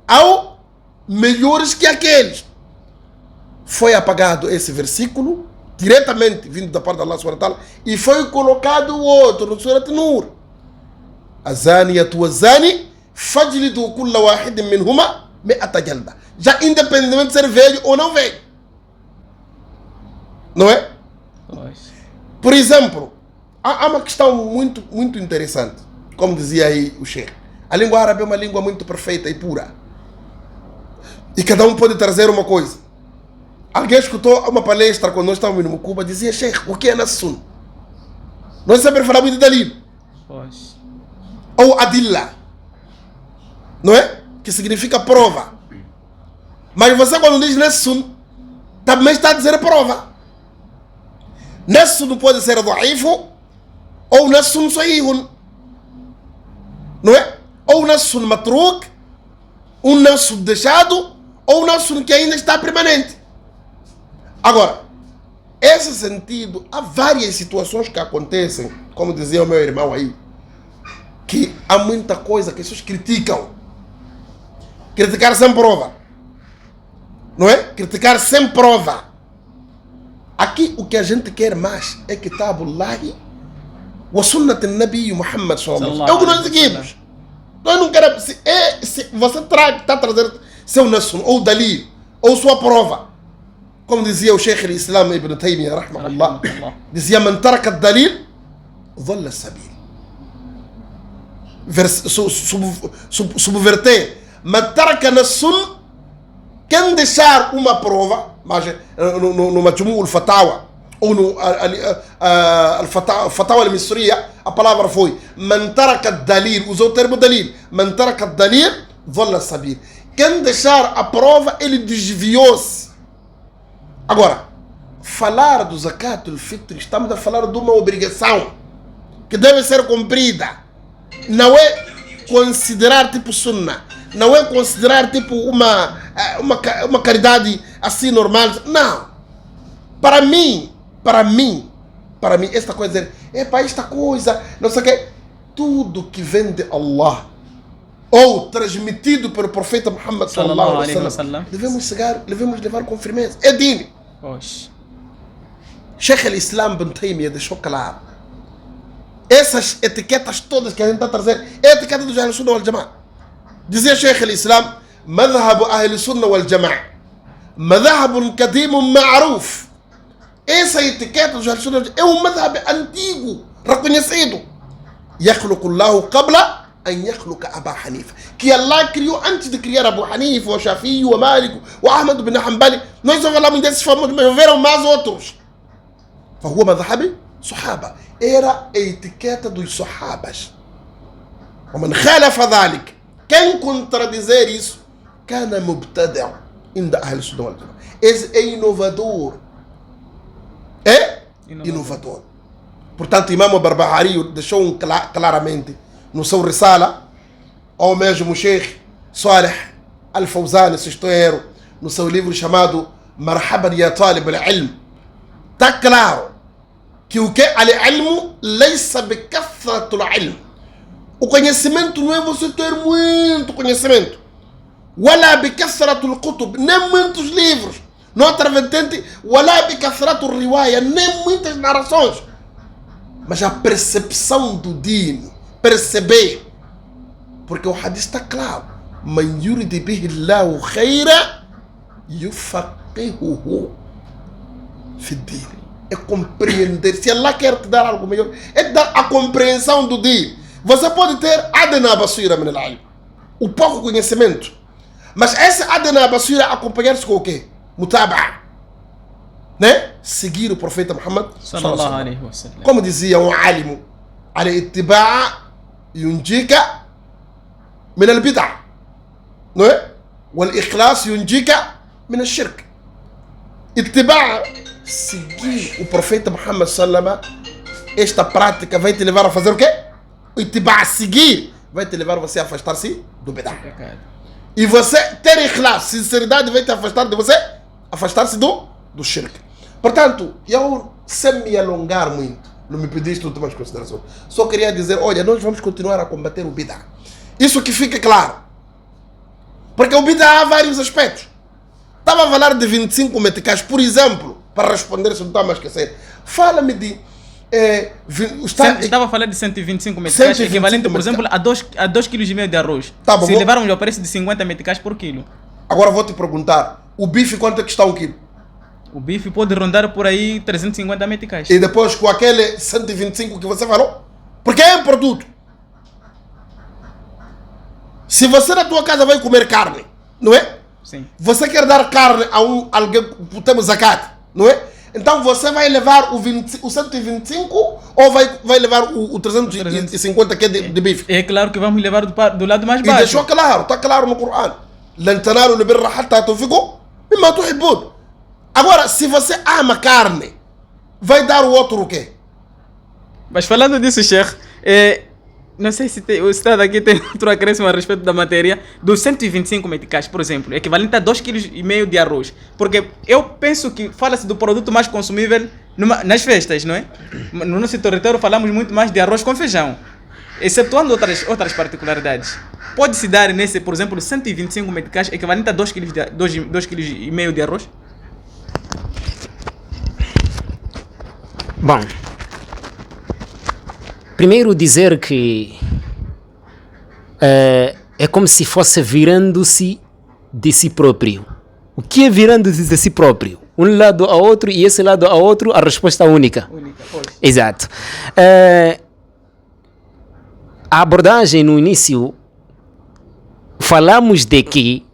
Speaker 2: ao melhores que aqueles. Foi apagado esse versículo, diretamente vindo da parte de Allah subhanahu wa ta'ala, e foi colocado o outro no Surat Nur. Azaniyatu wazani fajlidu kulla wahidin minhuma mi'ata jalda. Já independentemente de ser velho ou não velho. Não é? Por exemplo, há uma questão muito interessante, como dizia aí o Sheikh. A língua árabe é uma língua muito perfeita e pura. E cada um pode trazer uma coisa. Alguém escutou uma palestra quando nós estávamos no Cuba, dizia: Sheikh, o que é Nassun? Nós sempre falamos de Dalil. Ou Adilla. Não é? Que significa prova. Mas você quando diz Nassun, também está a dizer prova. Nassun pode ser da'ifu, ou Nassun sahihun. Não é? Ou Nassun matruk, um Nassun deixado, ou um Nassun que ainda está permanente. Agora, esse sentido, há várias situações que acontecem, como dizia o meu irmão aí, que há muita coisa que as pessoas criticam. Criticar sem prova. Não é? Criticar sem prova. Aqui o que a gente quer mais é Kitabullahi wa Sunnat al-Nabi Muhammad sallallahu alaihi wasallam. É o que nós seguimos. Nós não queremos. Se você está a trazer seu Nassun, ou Dalil, ou sua prova, como dizia o Sheikh al-Islam Ibn Taymiyyah, rahmahullah, dizia: Man taraka al-Dalil, dhalla as-sabil. Subverter. Man taraka Nassun, quem deixar uma prova, mas no Majmu' al-Fatawa, ou no al-Fatawa al-Misriya, a palavra foi: Man taraka al-Dalil, usou o termo Dalil. Man taraka al-Dalil, dhalla as-sabil. Quem deixar a prova, ele desviou-se. Agora, falar do Zakat al-Fitr, estamos a falar de uma obrigação que deve ser cumprida. Não é considerar tipo sunnah. Não é considerar tipo uma caridade assim normal. Não. Para mim, esta coisa, esta coisa, não sei o que. Tudo que vem de Allah ou transmitido pelo profeta Muhammad sallallahu alaihi wasallam, devemos levar com firmeza. É dini. Sheikh al-Islam Ibn Taymiyyah deixou claro. Essas etiquetas todas que a gente está trazendo, é a etiqueta do Ahl Sunnah wal Jama'a. Dizia Sheikh al-Islam, madhhab Ahl Sunnah wal Jama'a, madhhab qadim ma'ruf. Essa etiqueta do Ahl Sunnah é um madhhab antigo, reconhecido. Yakhluqu Allahu qabla an yakhluqa Aba Hanifa. Que Allah criou antes de criar Abu Hanifa, o Shafi'i, o Malik, o Ahmad bin Hanbali. Nós só falamos desses famosos, mas houveram mais outros. فهو مذهب صحابة. Era a etiqueta dos صحابas. ومن خالف ذلك, quem contradizer isso, كان مبتدع عند أهل السنة والجماعة. É inovador. É inovador. Portanto, Imam Barbahari deixou claramente no seu Risala, ou mesmo o Sheikh Salih Al-Fawzan, Sistoeiro, no seu livro chamado Marhaban ya Talib al-Ilm, está claro que o que é al-ilmu laysa bikathratul ilm. O conhecimento não é você ter muito conhecimento. Wala bikathratul kutub, nem muitos livros. Noutra vertente, wala bikathratul riwaya, nem muitas narrações. Mas a percepção do dino, perceber. Porque o hadith está claro. Man yuridi bihi Allahu khayra yufaqihuhu fi din. É compreender. Se Allah quer te dar algo melhor, é te dar a compreensão do dia. Você pode ter adna basira min al-ilm, o pouco conhecimento, mas esse adna basira acompanhar-se com o quê? Mutaba'a, né? Seguir o profeta Muhammad sallallahu alaihi wasallam. Como dizia um alimo, al-ittiba'a yunjika min al-bid'a, não é? Wal-ikhlas yunjika min al-shirk. Ittiba'a, seguir o profeta Muhammad sallallahu, esta prática vai te levar a fazer o quê? O ittiba', seguir, vai te levar você a afastar-se do bid'ah. E você ter ikhlas, sinceridade, vai te afastar de você, afastar-se do shirk. Portanto, eu, sem me alongar muito, não me pediste últimas considerações, só queria dizer, olha, nós vamos continuar a combater o bid'ah. Isso que fique claro. Porque o bid'ah há vários aspectos. Estava a falar de 25 meticais, por exemplo, para responder, se não está a esquecer. Fala-me de...
Speaker 1: estava a falar de 125 meticais, equivalente, por exemplo, a 2,5 kg de arroz. Tá bom, se levarmos ao preço de 50 meticais por quilo.
Speaker 2: Agora vou te perguntar, o bife quanto é que está um quilo?
Speaker 1: O bife pode rondar por aí 350 meticais.
Speaker 2: E depois com aquele 125 que você falou? Porque é um produto. Se você na tua casa vai comer carne, não é?
Speaker 1: Sim.
Speaker 2: Você quer dar carne a alguém que temos zakat, não é? Então você vai levar o 125 ou vai levar o 350 que é de bife?
Speaker 1: É claro que vamos levar do lado mais baixo.
Speaker 2: E deixou claro, está claro no Corão. لن تنالوا البر حتى تنفقوا مما تحبون. Agora, se você ama carne, vai dar o outro o quê?
Speaker 1: Mas falando disso, Sheikh, não sei se o Estado aqui tem outro acréscimo a respeito da matéria dos 125 meticais, por exemplo, equivalente a 2,5 kg de arroz. Porque eu penso que fala-se do produto mais consumível nas festas, não é? No nosso território falamos muito mais de arroz com feijão, excetuando outras particularidades. Pode-se dar nesse, por exemplo, 125 meticais equivalente a 2,5 kg de arroz?
Speaker 3: Bom, primeiro dizer que é como se fosse virando-se de si próprio. O que é virando-se de si próprio? Um lado a outro e esse lado a outro, a resposta única. Exato. A abordagem no início, falamos de que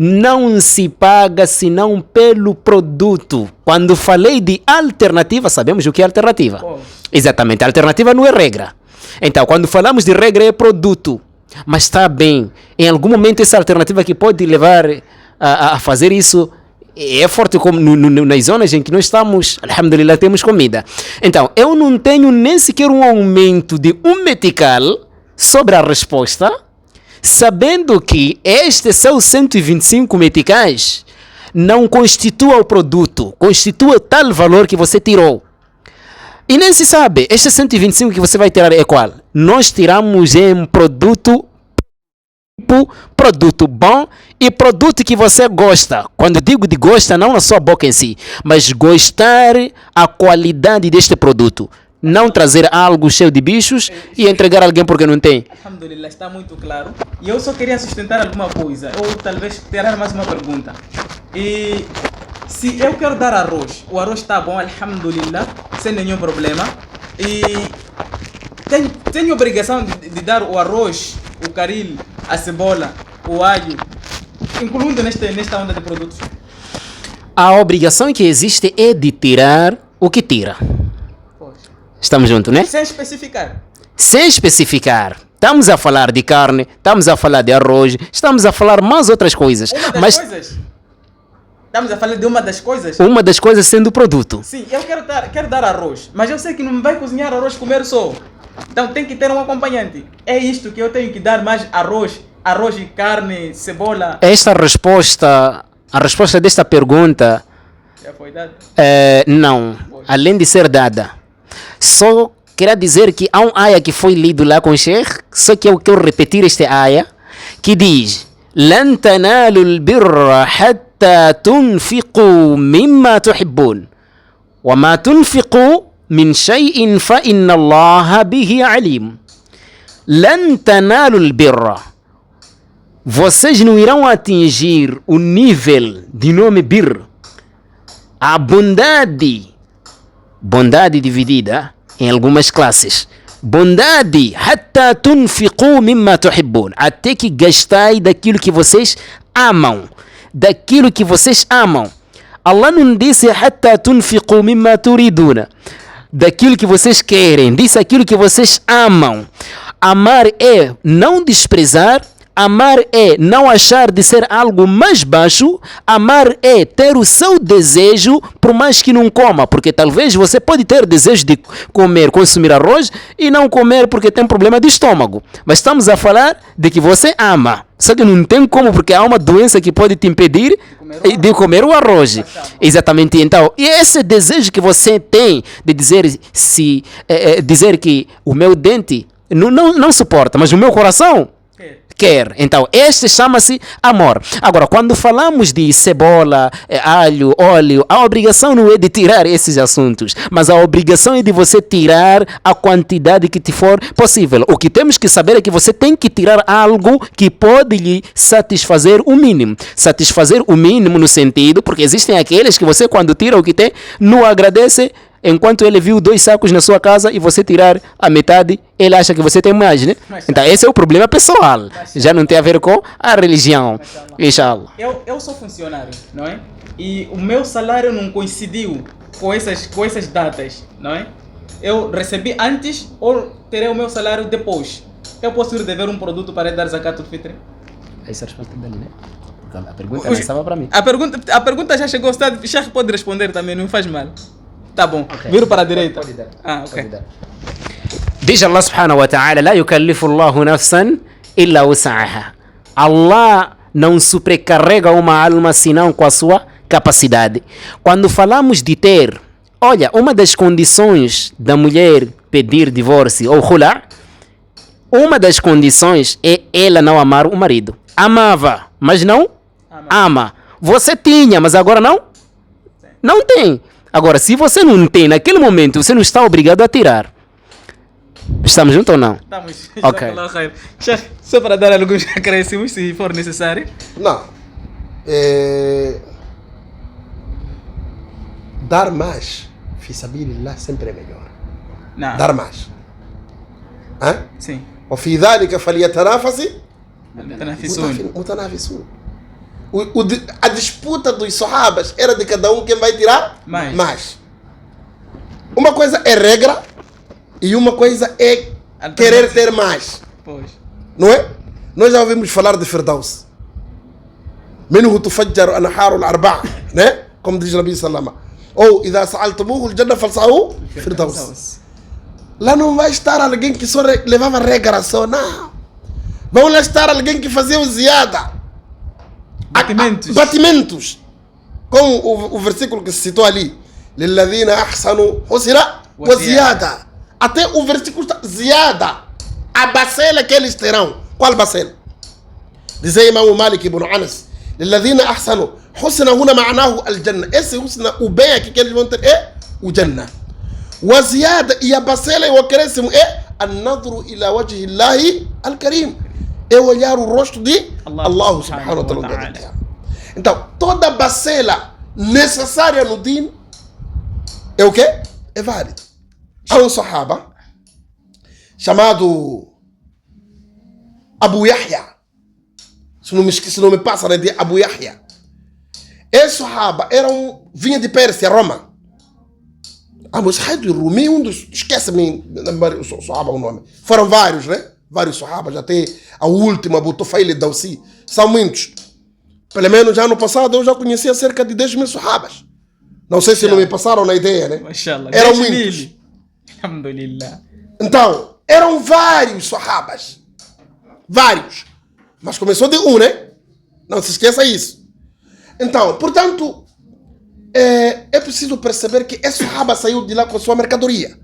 Speaker 3: não se paga senão pelo produto. Quando falei de alternativa, sabemos o que é alternativa. Exatamente, a alternativa não é regra. Então, quando falamos de regra é produto. Mas está bem, em algum momento essa alternativa que pode levar a fazer isso é forte, como nas zonas em que nós estamos, alhamdulillah, temos comida. Então, eu não tenho nem sequer um aumento de um metical sobre a resposta, sabendo que estes seus 125 meticais não constitua o produto, constitua tal valor que você tirou. E nem se sabe, este 125 que você vai tirar é qual? Nós tiramos em produto produto bom e produto que você gosta. Quando digo de gosta, não na sua boca em si, mas gostar a qualidade deste produto. Não trazer algo cheio de bichos e entregar a alguém porque não tem.
Speaker 1: Alhamdulillah, está muito claro. E eu só queria sustentar alguma coisa, ou talvez tirar mais uma pergunta. E se eu quero dar arroz, o arroz está bom, alhamdulillah, sem nenhum problema. E tenho obrigação de dar o arroz, o caril, a cebola, o alho, incluindo nesta onda de produtos.
Speaker 3: A obrigação que existe é de tirar o que tira. Estamos juntos, né?
Speaker 1: Sem especificar.
Speaker 3: Sem especificar. Estamos a falar de carne, estamos a falar de arroz, estamos a falar mais outras coisas.
Speaker 1: Coisas? Estamos a falar de uma das coisas?
Speaker 3: Uma das coisas sendo o produto.
Speaker 1: Sim, eu quero dar arroz, mas eu sei que não me vai cozinhar arroz comer só. Então tem que ter um acompanhante. É isto que eu tenho que dar mais arroz e carne, cebola.
Speaker 3: A resposta desta pergunta...
Speaker 1: Já foi dada?
Speaker 3: Não, além de ser dada. Só queria dizer que há um aya que foi lido lá com o Sheikh, só que eu quero repetir este aya, que diz: لن تنالوا البر حتى تنفقوا مما تحبون وما تنفقوا من شيء فإن الله به عليم. لن تنالوا البر. Vocês não irão atingir o nível de nome bir, a bondade dividida em algumas classes. Bondade, hatta tunfiqu mimma tuhibbun, até que gastai daquilo que vocês amam. Daquilo que vocês amam. Allah não disse hatta tunfiqu mimma turiduna, daquilo que vocês querem, disse aquilo que vocês amam. Amar é não desprezar. Amar é não achar de ser algo mais baixo. Amar é ter o seu desejo, por mais que não coma. Porque talvez você pode ter desejo de consumir arroz e não comer porque tem problema de estômago. Mas estamos a falar de que você ama. Só que não tem como, porque há uma doença que pode te impedir de comer o arroz. Exatamente. Então, e esse desejo que você tem de dizer que o meu dente não suporta, mas o meu coração quer. Então, este chama-se amor. Agora, quando falamos de cebola, alho, óleo, a obrigação não é de tirar esses assuntos, mas a obrigação é de você tirar a quantidade que te for possível. O que temos que saber é que você tem que tirar algo que pode lhe satisfazer o mínimo. Satisfazer o mínimo no sentido, porque existem aqueles que você, quando tira o que tem, não agradece. Enquanto ele viu 2 sacos na sua casa e você tirar a metade, ele acha que você tem mais, né? Então esse é o problema pessoal. Já não tem a ver com a religião. Inshallah.
Speaker 1: Eu sou funcionário, não é? E o meu salário não coincidiu com essas datas, não é? Eu recebi antes ou terei o meu salário depois. Eu posso ir dever um produto para dar zakat al-fitr?
Speaker 3: Essa é a resposta dele, né? Porque a pergunta não estava para mim.
Speaker 1: A pergunta já chegou, o Sheikh pode responder também, não faz mal. Tá bom, okay. Viro para a direita.
Speaker 3: Pode dar.
Speaker 1: Ok.
Speaker 3: Diz Allah subhanahu wa ta'ala: La yukallifu Allahu nafsan illa wus'aha. Allah não sobrecarrega uma alma senão com a sua capacidade. Quando falamos de ter, olha, uma das condições da mulher pedir divórcio ou khula, uma das condições é ela não amar o marido. Amava, mas não ama. Você tinha, mas agora não tem. Agora, se você não tem, naquele momento, você não está obrigado a tirar. Estamos juntos ou não?
Speaker 1: Estamos.
Speaker 3: Ok.
Speaker 1: Só para dar alguns acréscimos, se for necessário.
Speaker 2: Não. Dar mais, fi sabilillah, sempre é melhor.
Speaker 1: Não.
Speaker 2: Dar mais. Hã?
Speaker 1: Sim.
Speaker 2: وفي ذلك فليتنافس
Speaker 1: متنافسون.
Speaker 2: A disputa dos sahabas era de cada um quem vai tirar mais. Uma coisa é regra e uma coisa é querer ter mais.
Speaker 1: Pois.
Speaker 2: Não é? Nós já ouvimos falar de Firdaus. منه تفجر أنهار الأربعة, né? Como diz o Nabi Salama. Ou إذا سألتموه الجنة فاسعوا Firdaus. Lá não vai estar alguém que só levava regra só, não. Vão lá estar alguém que fazia o ziada. Batimentos. Com o versículo que se citou ali. للذين أحسنوا حسنى وزيادة. Até o versículo está ziada. A bacela que eles terão. Qual bacela? زي ما هو مالك بن أنس للذين أحسنوا حسن هنا معناه الجنة. إيش حسن أبيك كلمة إيه وجنة وزيادة يا بسيلة وكرسم إيه النظر إلى وجه الله الكريم إيه ويارو الرشد دي الله سبحانه وتعالى. أنت toda بسيلة necessária no dino é o quê? É válido. Há um sahaba chamado Abu Yahya, se não me passa, né, de Abu Yahya. Esse sahaba vinha de Pérsia, Roma. Abu Said Rumi, esquece-me o sahaba, o nome. Foram vários, né? Vários sahabas, até a última, Abu Tufail Dawsi. São muitos. Pelo menos já no passado eu já conhecia cerca de 10 mil sahabas. Não sei se não me passaram na ideia, né? Eram muitos.
Speaker 1: Alhamdulillah.
Speaker 2: Então, eram vários sahabas. Vários. Mas começou de um, né? Não se esqueça isso. Então, portanto, é preciso perceber que esse sahaba saiu de lá com a sua mercadoria.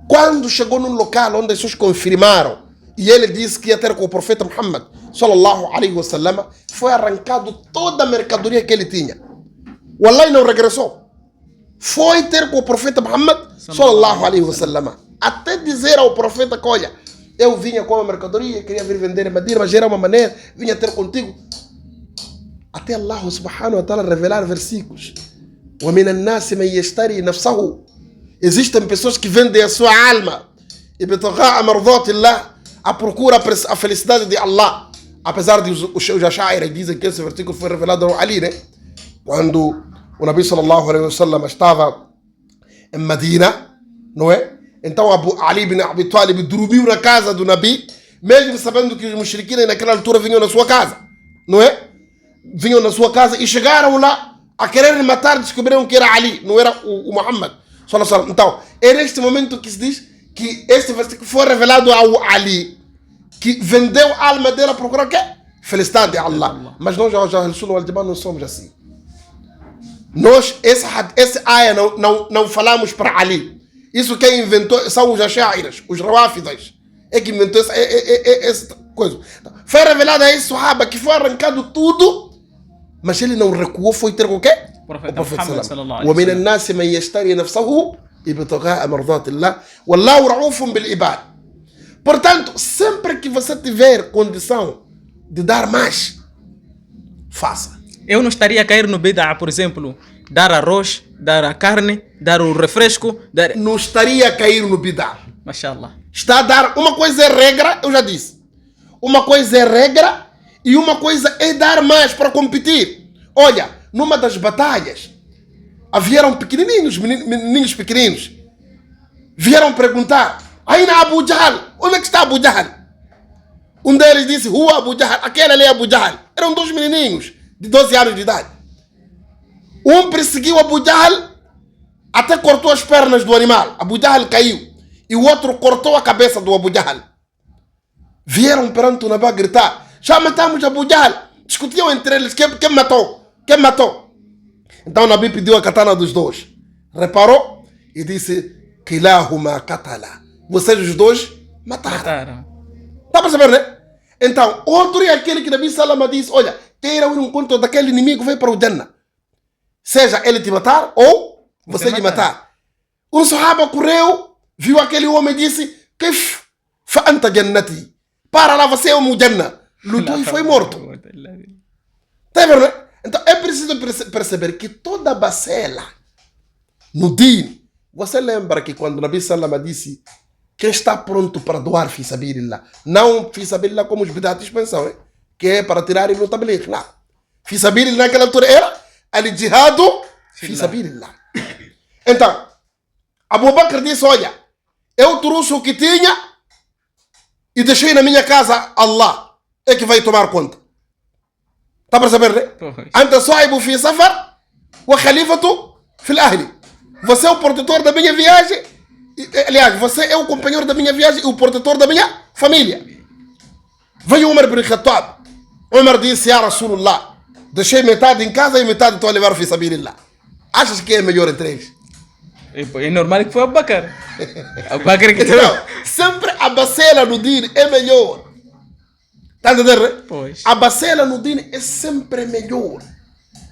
Speaker 2: Quando chegou num local onde as pessoas confirmaram, e ele disse que ia ter com o profeta Muhammad, sallallahu alaihi wasallam, foi arrancado toda a mercadoria que ele tinha. Wallahi não regressou. Foi ter com o profeta Muhammad, sallallahu alaihi wasallam, até dizer ao profeta que, olha, eu vinha com a mercadoria, queria vir vender em Medina, mas era uma maneira, vinha ter contigo. Até Allah subhanahu wa ta'ala revelar versículos. وَمِنَ النَّاسِ مَنْ يَشْتَرِي نَفْسَهُ. Existem pessoas que vendem a sua alma ابتغاء مرضات الله, a procura a felicidade de Allah. Apesar de os Ash'ari dizem que esse versículo foi revelado ao Ali, né? Quando o Nabi sallallahu alaihi wasallam estava em Medina, não é? Então Ali ibn Abi Talib dormiu na casa do Nabi, mesmo sabendo que os mushriquina naquela altura vinham na sua casa, não é? Vinham na sua casa e chegaram lá a querer matar, descobriram que era Ali, não era o Muhammad sallallahu alaihi wasallam. Então, é neste momento que se diz que este versículo foi revelado ao Ali, que vendeu a alma dele a procurar o quê? Felicidade de Allah. Mas nós, já Al-Sunnah wal Jamā'ah, não somos assim. Nós, esse aya não falamos para Ali. Isso quem inventou são os Ash'aritas, os Rawafidas. É que inventou essa coisa. Foi revelado a esse sahaba que foi arrancado tudo, mas ele não recuou, foi ter com o quê? O profeta sallallahu alaihi wasallam. وَمِنَ النَّاسِ مَنْ يَشْتَرِي نَفْسَهُ ابتغاء مرضات الله والله رؤوف بالعباد. Portanto, sempre que você tiver condição de dar mais, faça.
Speaker 1: Eu não estaria a cair no bid'a, por exemplo, dar arroz, dar a carne, dar o refresco, dar...
Speaker 2: Não estaria a cair no bid'a.
Speaker 1: Mashallah.
Speaker 2: Está a dar, uma coisa é regra, eu já disse. Uma coisa é regra e uma coisa é dar mais para competir. Olha, numa das batalhas, vieram pequenininhos, menininhos pequeninos, vieram perguntar, Aina Abu Jahl? Onde é que está Abu Jahl? Um deles disse, Rua Abu Jahl, aquele ali é Abu Jahl. Eram dois menininhos de 12 anos de idade. Um perseguiu Abu Jahl, até cortou as pernas do animal. Abu Jahl caiu. E o outro cortou a cabeça do Abu Jahl. Vieram perante o Nabi a gritar, já matamos Abu Jahl. Discutiam entre eles, quem matou? Quem matou? Então o Nabi pediu a katana dos dois. Reparou? E disse, Kilahuma katala. Vocês os dois mataram. Está para saber, né? Então, outro é aquele que o Nabi Salama disse, olha, queira ir ao encontro daquele inimigo, vai para o Jannah. Seja ele te matar ou você lhe matar. Um sahaba correu, viu aquele homem e disse, Kif fa anta jannati. Para lá, você é o Jannah. Lutou e foi morto. Está vendo, né? Então é preciso perceber que toda bacela no din, você lembra que quando o Nabi Salama disse, quem está pronto para doar fi sabilillah, não fi sabilillah como os bidatis pensam, hein? Que é para tirar Ibn Tabligh, não. Fi sabilillah naquela altura era al-jihadu fi sabilillah. Então, Abu Bakr disse, olha, eu trouxe o que tinha e deixei na minha casa, Allah é que vai tomar conta. Está para saber, né? Anta sahibu fi safar wa khalifatu fil ahli. Você é o protetor da minha viagem. Aliás, você é o companheiro da minha viagem e o protetor da minha família. Veio Umar ibn Khattab. Umar disse, Ya Rasulullah, deixei metade em casa e metade estou a levar fi sabilillah. Achas que é melhor entre eles?
Speaker 1: É normal que foi Abu Bakr. Abu Bakr que
Speaker 2: não, sempre a bacela no din é melhor. Tá entendendo?
Speaker 1: Pois.
Speaker 2: A bacela no dino é sempre melhor.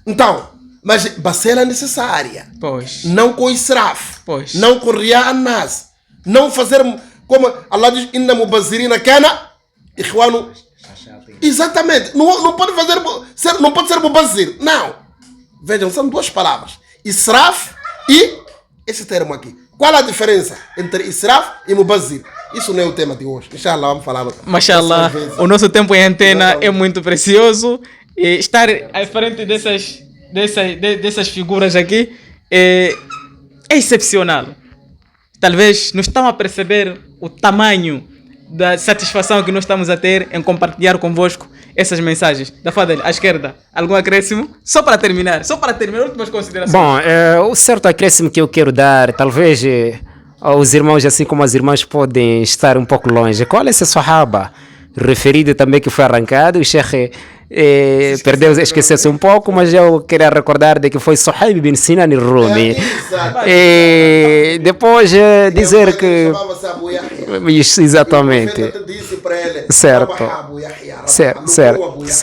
Speaker 2: Então, mas bacela é necessária.
Speaker 1: Pois.
Speaker 2: Não com israf.
Speaker 1: Pois.
Speaker 2: Não com riya nas. Não fazer como Allah diz, inna mubazirina kana ikhwanu. Exatamente. Não pode fazer, não pode ser mubazir. Não. Vejam, são duas palavras. Israf e esse termo aqui. Qual a diferença entre israf e mubazir? Isso não é o tema de hoje. Inshallah, vamos falar.
Speaker 1: Mashallah, o nosso tempo em antena é muito precioso. E estar à frente dessas figuras aqui é excepcional. Talvez não estão a perceber o tamanho da satisfação que nós estamos a ter em compartilhar convosco essas mensagens. Da Fadel, à esquerda, algum acréscimo? Só para terminar, últimas considerações.
Speaker 3: Bom, o certo acréscimo que eu quero dar, talvez os irmãos, assim como as irmãs, podem estar um pouco longe. Qual é esse sahaba referido também que foi arrancado? O Sheikh esqueceu-se um pouco, mas eu queria recordar de que foi Suhaib bin Sinan al-Rumi. E depois dizer que... Exatamente.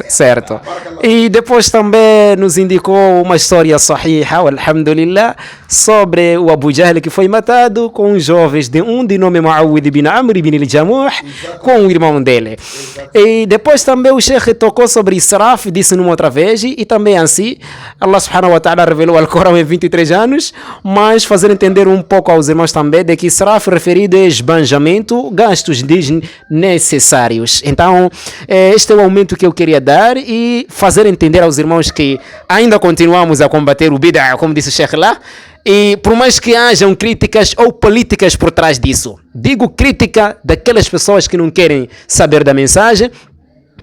Speaker 3: Certo. E depois também nos indicou uma história sahiha, alhamdulillah, sobre o Abu Jahl que foi matado com jovens de nome Muawid bin Amr bin al-Jamuh, com o irmão dele. E depois também o Sheikh tocou sobre Israf, disse numa outra vez, e também assim, Allah subhanahu wa ta'ala revelou o Alcorão em 23 anos, mas fazer entender um pouco aos irmãos também de que Israf referido é esbanjamento, gastos desnecessários. Então, este é o aumento que eu queria dar e fazer entender aos irmãos que ainda continuamos a combater o bid'ah, como disse o Sheikh lá, e por mais que hajam críticas ou políticas por trás disso, digo crítica daquelas pessoas que não querem saber da mensagem,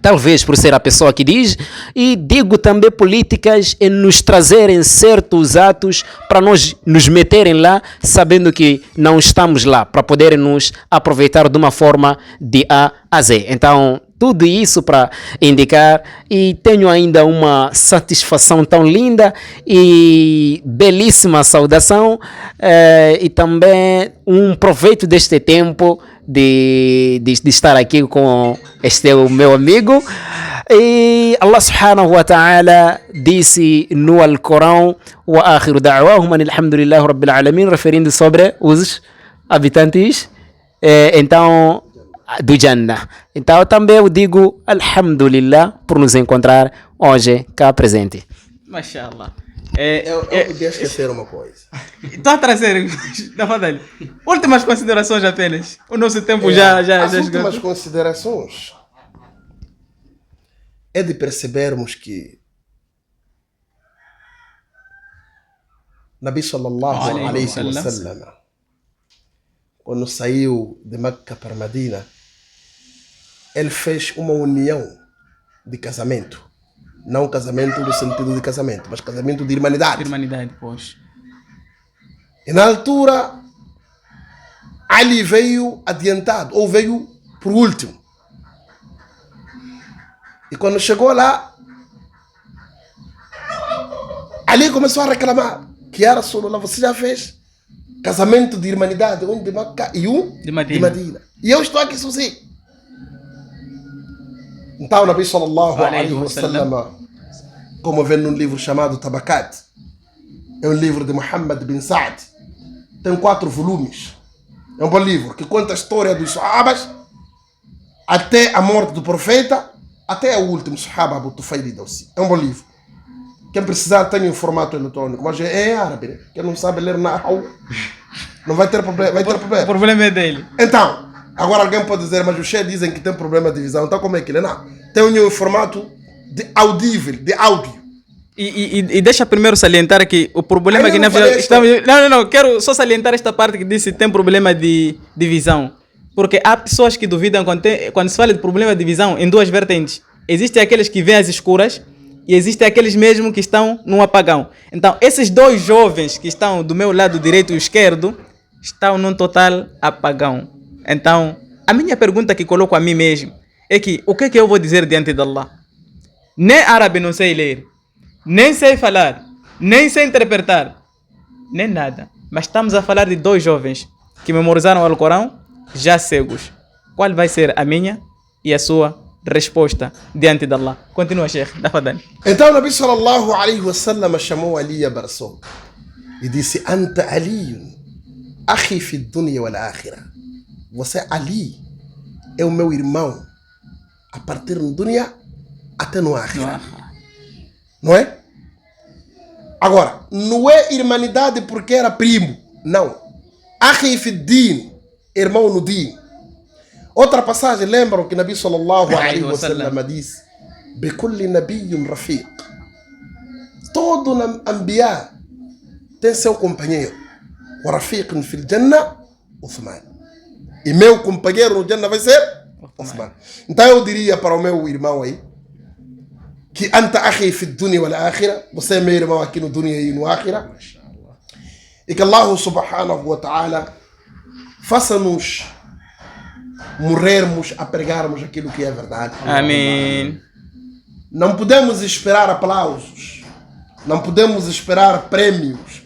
Speaker 3: talvez por ser a pessoa que diz, e digo também políticas em nos trazerem certos atos para nós nos meterem lá, sabendo que não estamos lá, para poderem nos aproveitar de uma forma de A a Z. Então, tudo isso para indicar, e tenho ainda uma satisfação tão linda e belíssima saudação, e também um proveito deste tempo de estar aqui com este o meu amigo. E Allah subhanahu wa ta'ala disse no Alcorão: wa akhiru da'wahum alhamdulillahi rabbil alamin, referindo sobre os habitantes então do Jannah. Então também eu digo alhamdulillah por nos encontrar hoje cá presente.
Speaker 1: Mashallah.
Speaker 2: Eu podia esquecer uma coisa.
Speaker 1: Estou a trazer, últimas considerações apenas. O nosso tempo já
Speaker 2: as últimas considerações é de percebermos que Nabi sallallahu alaihi wasallam, quando saiu de Meca para Medina, ele fez uma união de casamento. Não casamento no sentido de casamento, mas casamento de irmandade.
Speaker 1: Pois.
Speaker 2: E na altura, Ali veio adiantado, ou veio por último. E quando chegou lá, Ali começou a reclamar que era Rasulullah, você já fez casamento de irmandade, um de Meca e um de Medina. E eu estou aqui sozinho. Então, o Nabi sallallahu alaihi wasallam, como vê num livro chamado Tabakat, é um livro de Muhammad bin Sa'd, tem 4 volumes. É um bom livro que conta a história dos sahabas até a morte do profeta, até o último sahaba, Abu Tufail Dawsi. É um bom livro. Quem precisar tem em formato eletrônico, mas é árabe, né? Quem não sabe ler Nahu não vai ter problema.
Speaker 1: O problema é dele.
Speaker 2: Então, agora alguém pode dizer, mas os Sheikhs dizem que tem problema de visão, então como é que ele é? Não, tem um formato de audível, de áudio.
Speaker 1: E deixa primeiro salientar que o problema que não, quero só salientar esta parte que disse que tem problema de visão. Porque há pessoas que duvidam quando se fala de problema de visão em duas vertentes. Existem aqueles que veem as escuras e existem aqueles mesmo que estão num apagão. Então, esses dois jovens que estão do meu lado direito e esquerdo estão num total apagão. Então, a minha pergunta que coloco a mim mesmo é que o que é que eu vou dizer diante de Allah? Nem árabe não sei ler, nem sei falar, nem sei interpretar, nem nada. Mas estamos a falar de dois jovens que memorizaram o Alcorão já cegos. Qual vai ser a minha e a sua resposta diante de Allah. Continua, Sheikh.
Speaker 2: Então o Nabi sallallahu alaihi wasallam chamou Ali e abraçou e disse: Anta Ali, akhi fi dunya wal akhirah. Você, Ali, é o meu irmão a partir do dunya até no akhirah. Não é? Agora, não é irmandade porque era primo. Não. Akhi fi din, irmão no din. Outra passagem, lembram que Nabi sallallahu alaihi wasallam disse: Bikulli nabiyyun rafiq. Todo anbiya tem seu companheiro. Wa rafiqun fil janna, Uthman. E meu companheiro no Jannah vai ser Uthman. Então eu diria para o meu irmão aí que anta akhi fi dunya wal akhirah, você é meu irmão aqui no dunya e no akhirah. E que Allah subhanahu wa ta'ala faça-nos morrermos a pregarmos aquilo que é verdade.
Speaker 1: Amém.
Speaker 2: Não podemos esperar aplausos, não podemos esperar prêmios,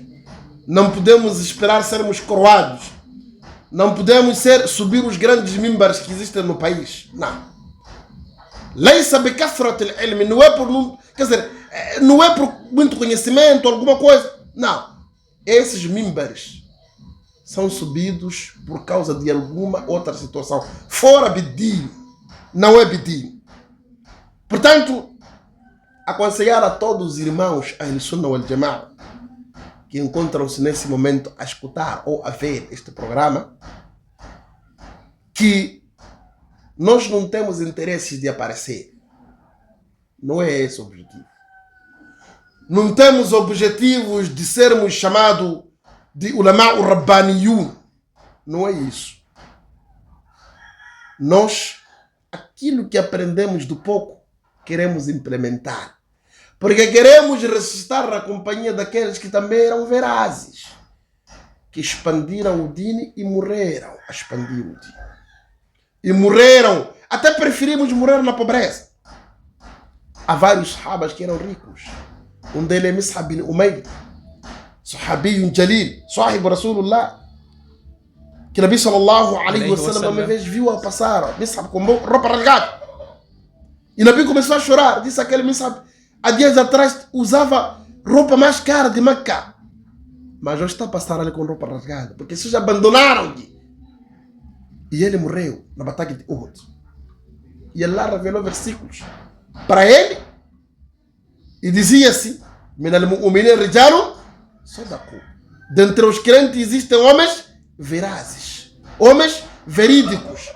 Speaker 2: não podemos esperar sermos coroados, não podemos subir os grandes mímbares que existem no país. Não. Leisa bikathrat al-ilm, não é por quer dizer, não é por muito conhecimento, alguma coisa. Não. Esses mímbares são subidos por causa de alguma outra situação. Fora bidin, não é bidin. Portanto, aconselhar a todos os irmãos Ahl-Sunnah wal Jama'a que encontram-se nesse momento a escutar ou a ver este programa, que nós não temos interesses de aparecer. Não é esse o objetivo. Não temos objetivos de sermos chamados de ulama rabbaniyun. Não é isso. Nós, aquilo que aprendemos do pouco, queremos implementar. Porque queremos ressuscitar a companhia daqueles que também eram verazes, que expandiram o dini e morreram a expandir o dini. E morreram, até preferimos morrer na pobreza. Há vários sahabas que eram ricos. Um deles é Mus'ab bin Umayr, sahabiyun jalil, sahib Rasulullah, que Nabi sallallahu alaihi wasallam uma vez viu a passar, Mus'ab com roupa rasgada. E Nabi começou a chorar. Disse aquele Mus'ab, há dias atrás usava roupa mais cara de Meca, mas hoje está a passar ali com roupa rasgada, porque vocês abandonaram-lhe. E ele morreu na batalha de Uhud. E Allah revelou versículos para ele e dizia-se: Minal mu'minin rijalun sadaqu. Dentre os crentes existem homens verazes, homens verídicos.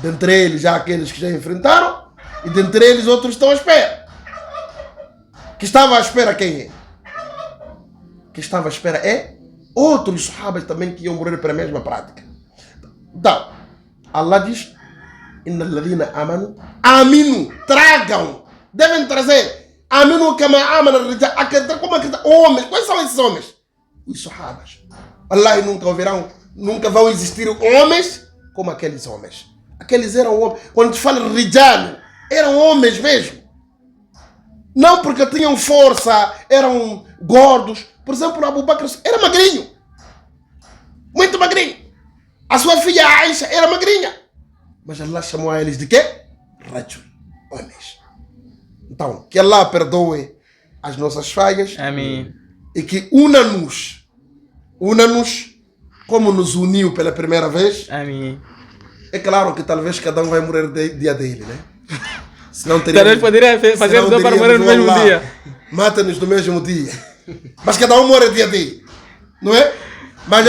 Speaker 2: Dentre eles já aqueles que já enfrentaram, e dentre eles outros estão à espera. Que estava à espera quem é? Que estava à espera é outros sahabas também que iam morrer para a mesma prática. Então, Allah diz: Innal ladhina amanu, aminu, tragam, devem trazer, aminu kama amana rijal, acreditar como acreditar homens. Quais são esses homens? Os sahabas. Allah nunca vão existir homens como aqueles homens. Aqueles eram homens. Quando te fala rijal, eram homens mesmo. Não porque tinham força, eram gordos. Por exemplo, Abu Bakr era magrinho. Muito magrinho. A sua filha Aisha era magrinha. Mas Allah chamou a eles de quê? Rajul, homens. Então, que Allah perdoe as nossas falhas.
Speaker 1: Amém.
Speaker 2: E que una-nos como nos uniu pela primeira vez.
Speaker 1: Amém.
Speaker 2: É claro que talvez cada um vai morrer dia dele, né? Senão
Speaker 1: talvez poderia fazer só para morrer no mesmo dia.
Speaker 2: Mata-nos no mesmo dia. Mas cada um morre dia dele. Não é? Mas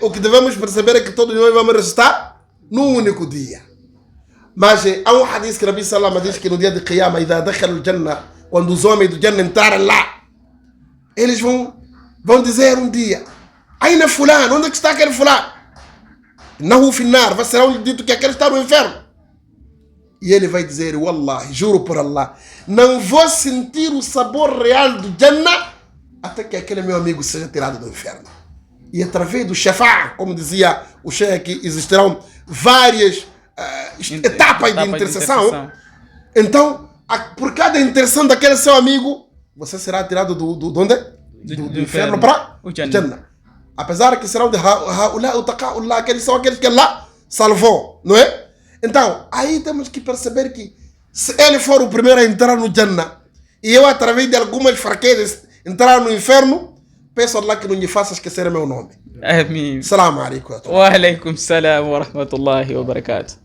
Speaker 2: o que devemos perceber é que todos nós vamos ressuscitar num único dia. Mas há um hadith que Nabi Salama diz que no dia de Qiyamah, idha dakhalu al-Jannah, quando os homens do Jannah entrarem lá, eles vão dizer um dia: Aina fulano, onde é que está aquele fulano? Nahu finnar, vai ser dito que aquele está no inferno. E ele vai dizer: Wallahi, juro por Allah, não vou sentir o sabor real do Jannah até que aquele meu amigo seja tirado do inferno. E através do Shafa'a, como dizia o Sheikh, existirão várias etapas de intercessão. Então, por cada intercessão daquele seu amigo, você será tirado do inferno para o Jannah. Apesar que serão de Ha'ulá, aqueles são aqueles que Allah salvou, não é? Então, aí temos que perceber que se ele for o primeiro a entrar no Jannah e eu, através de algumas fraquezas, entrar no inferno, peço a Allah que não me faça esquecer meu nome.
Speaker 1: Amém.
Speaker 2: Assalamu alaikum.
Speaker 1: Wa alaikum salam wa rahmatullahi wa barakatuh.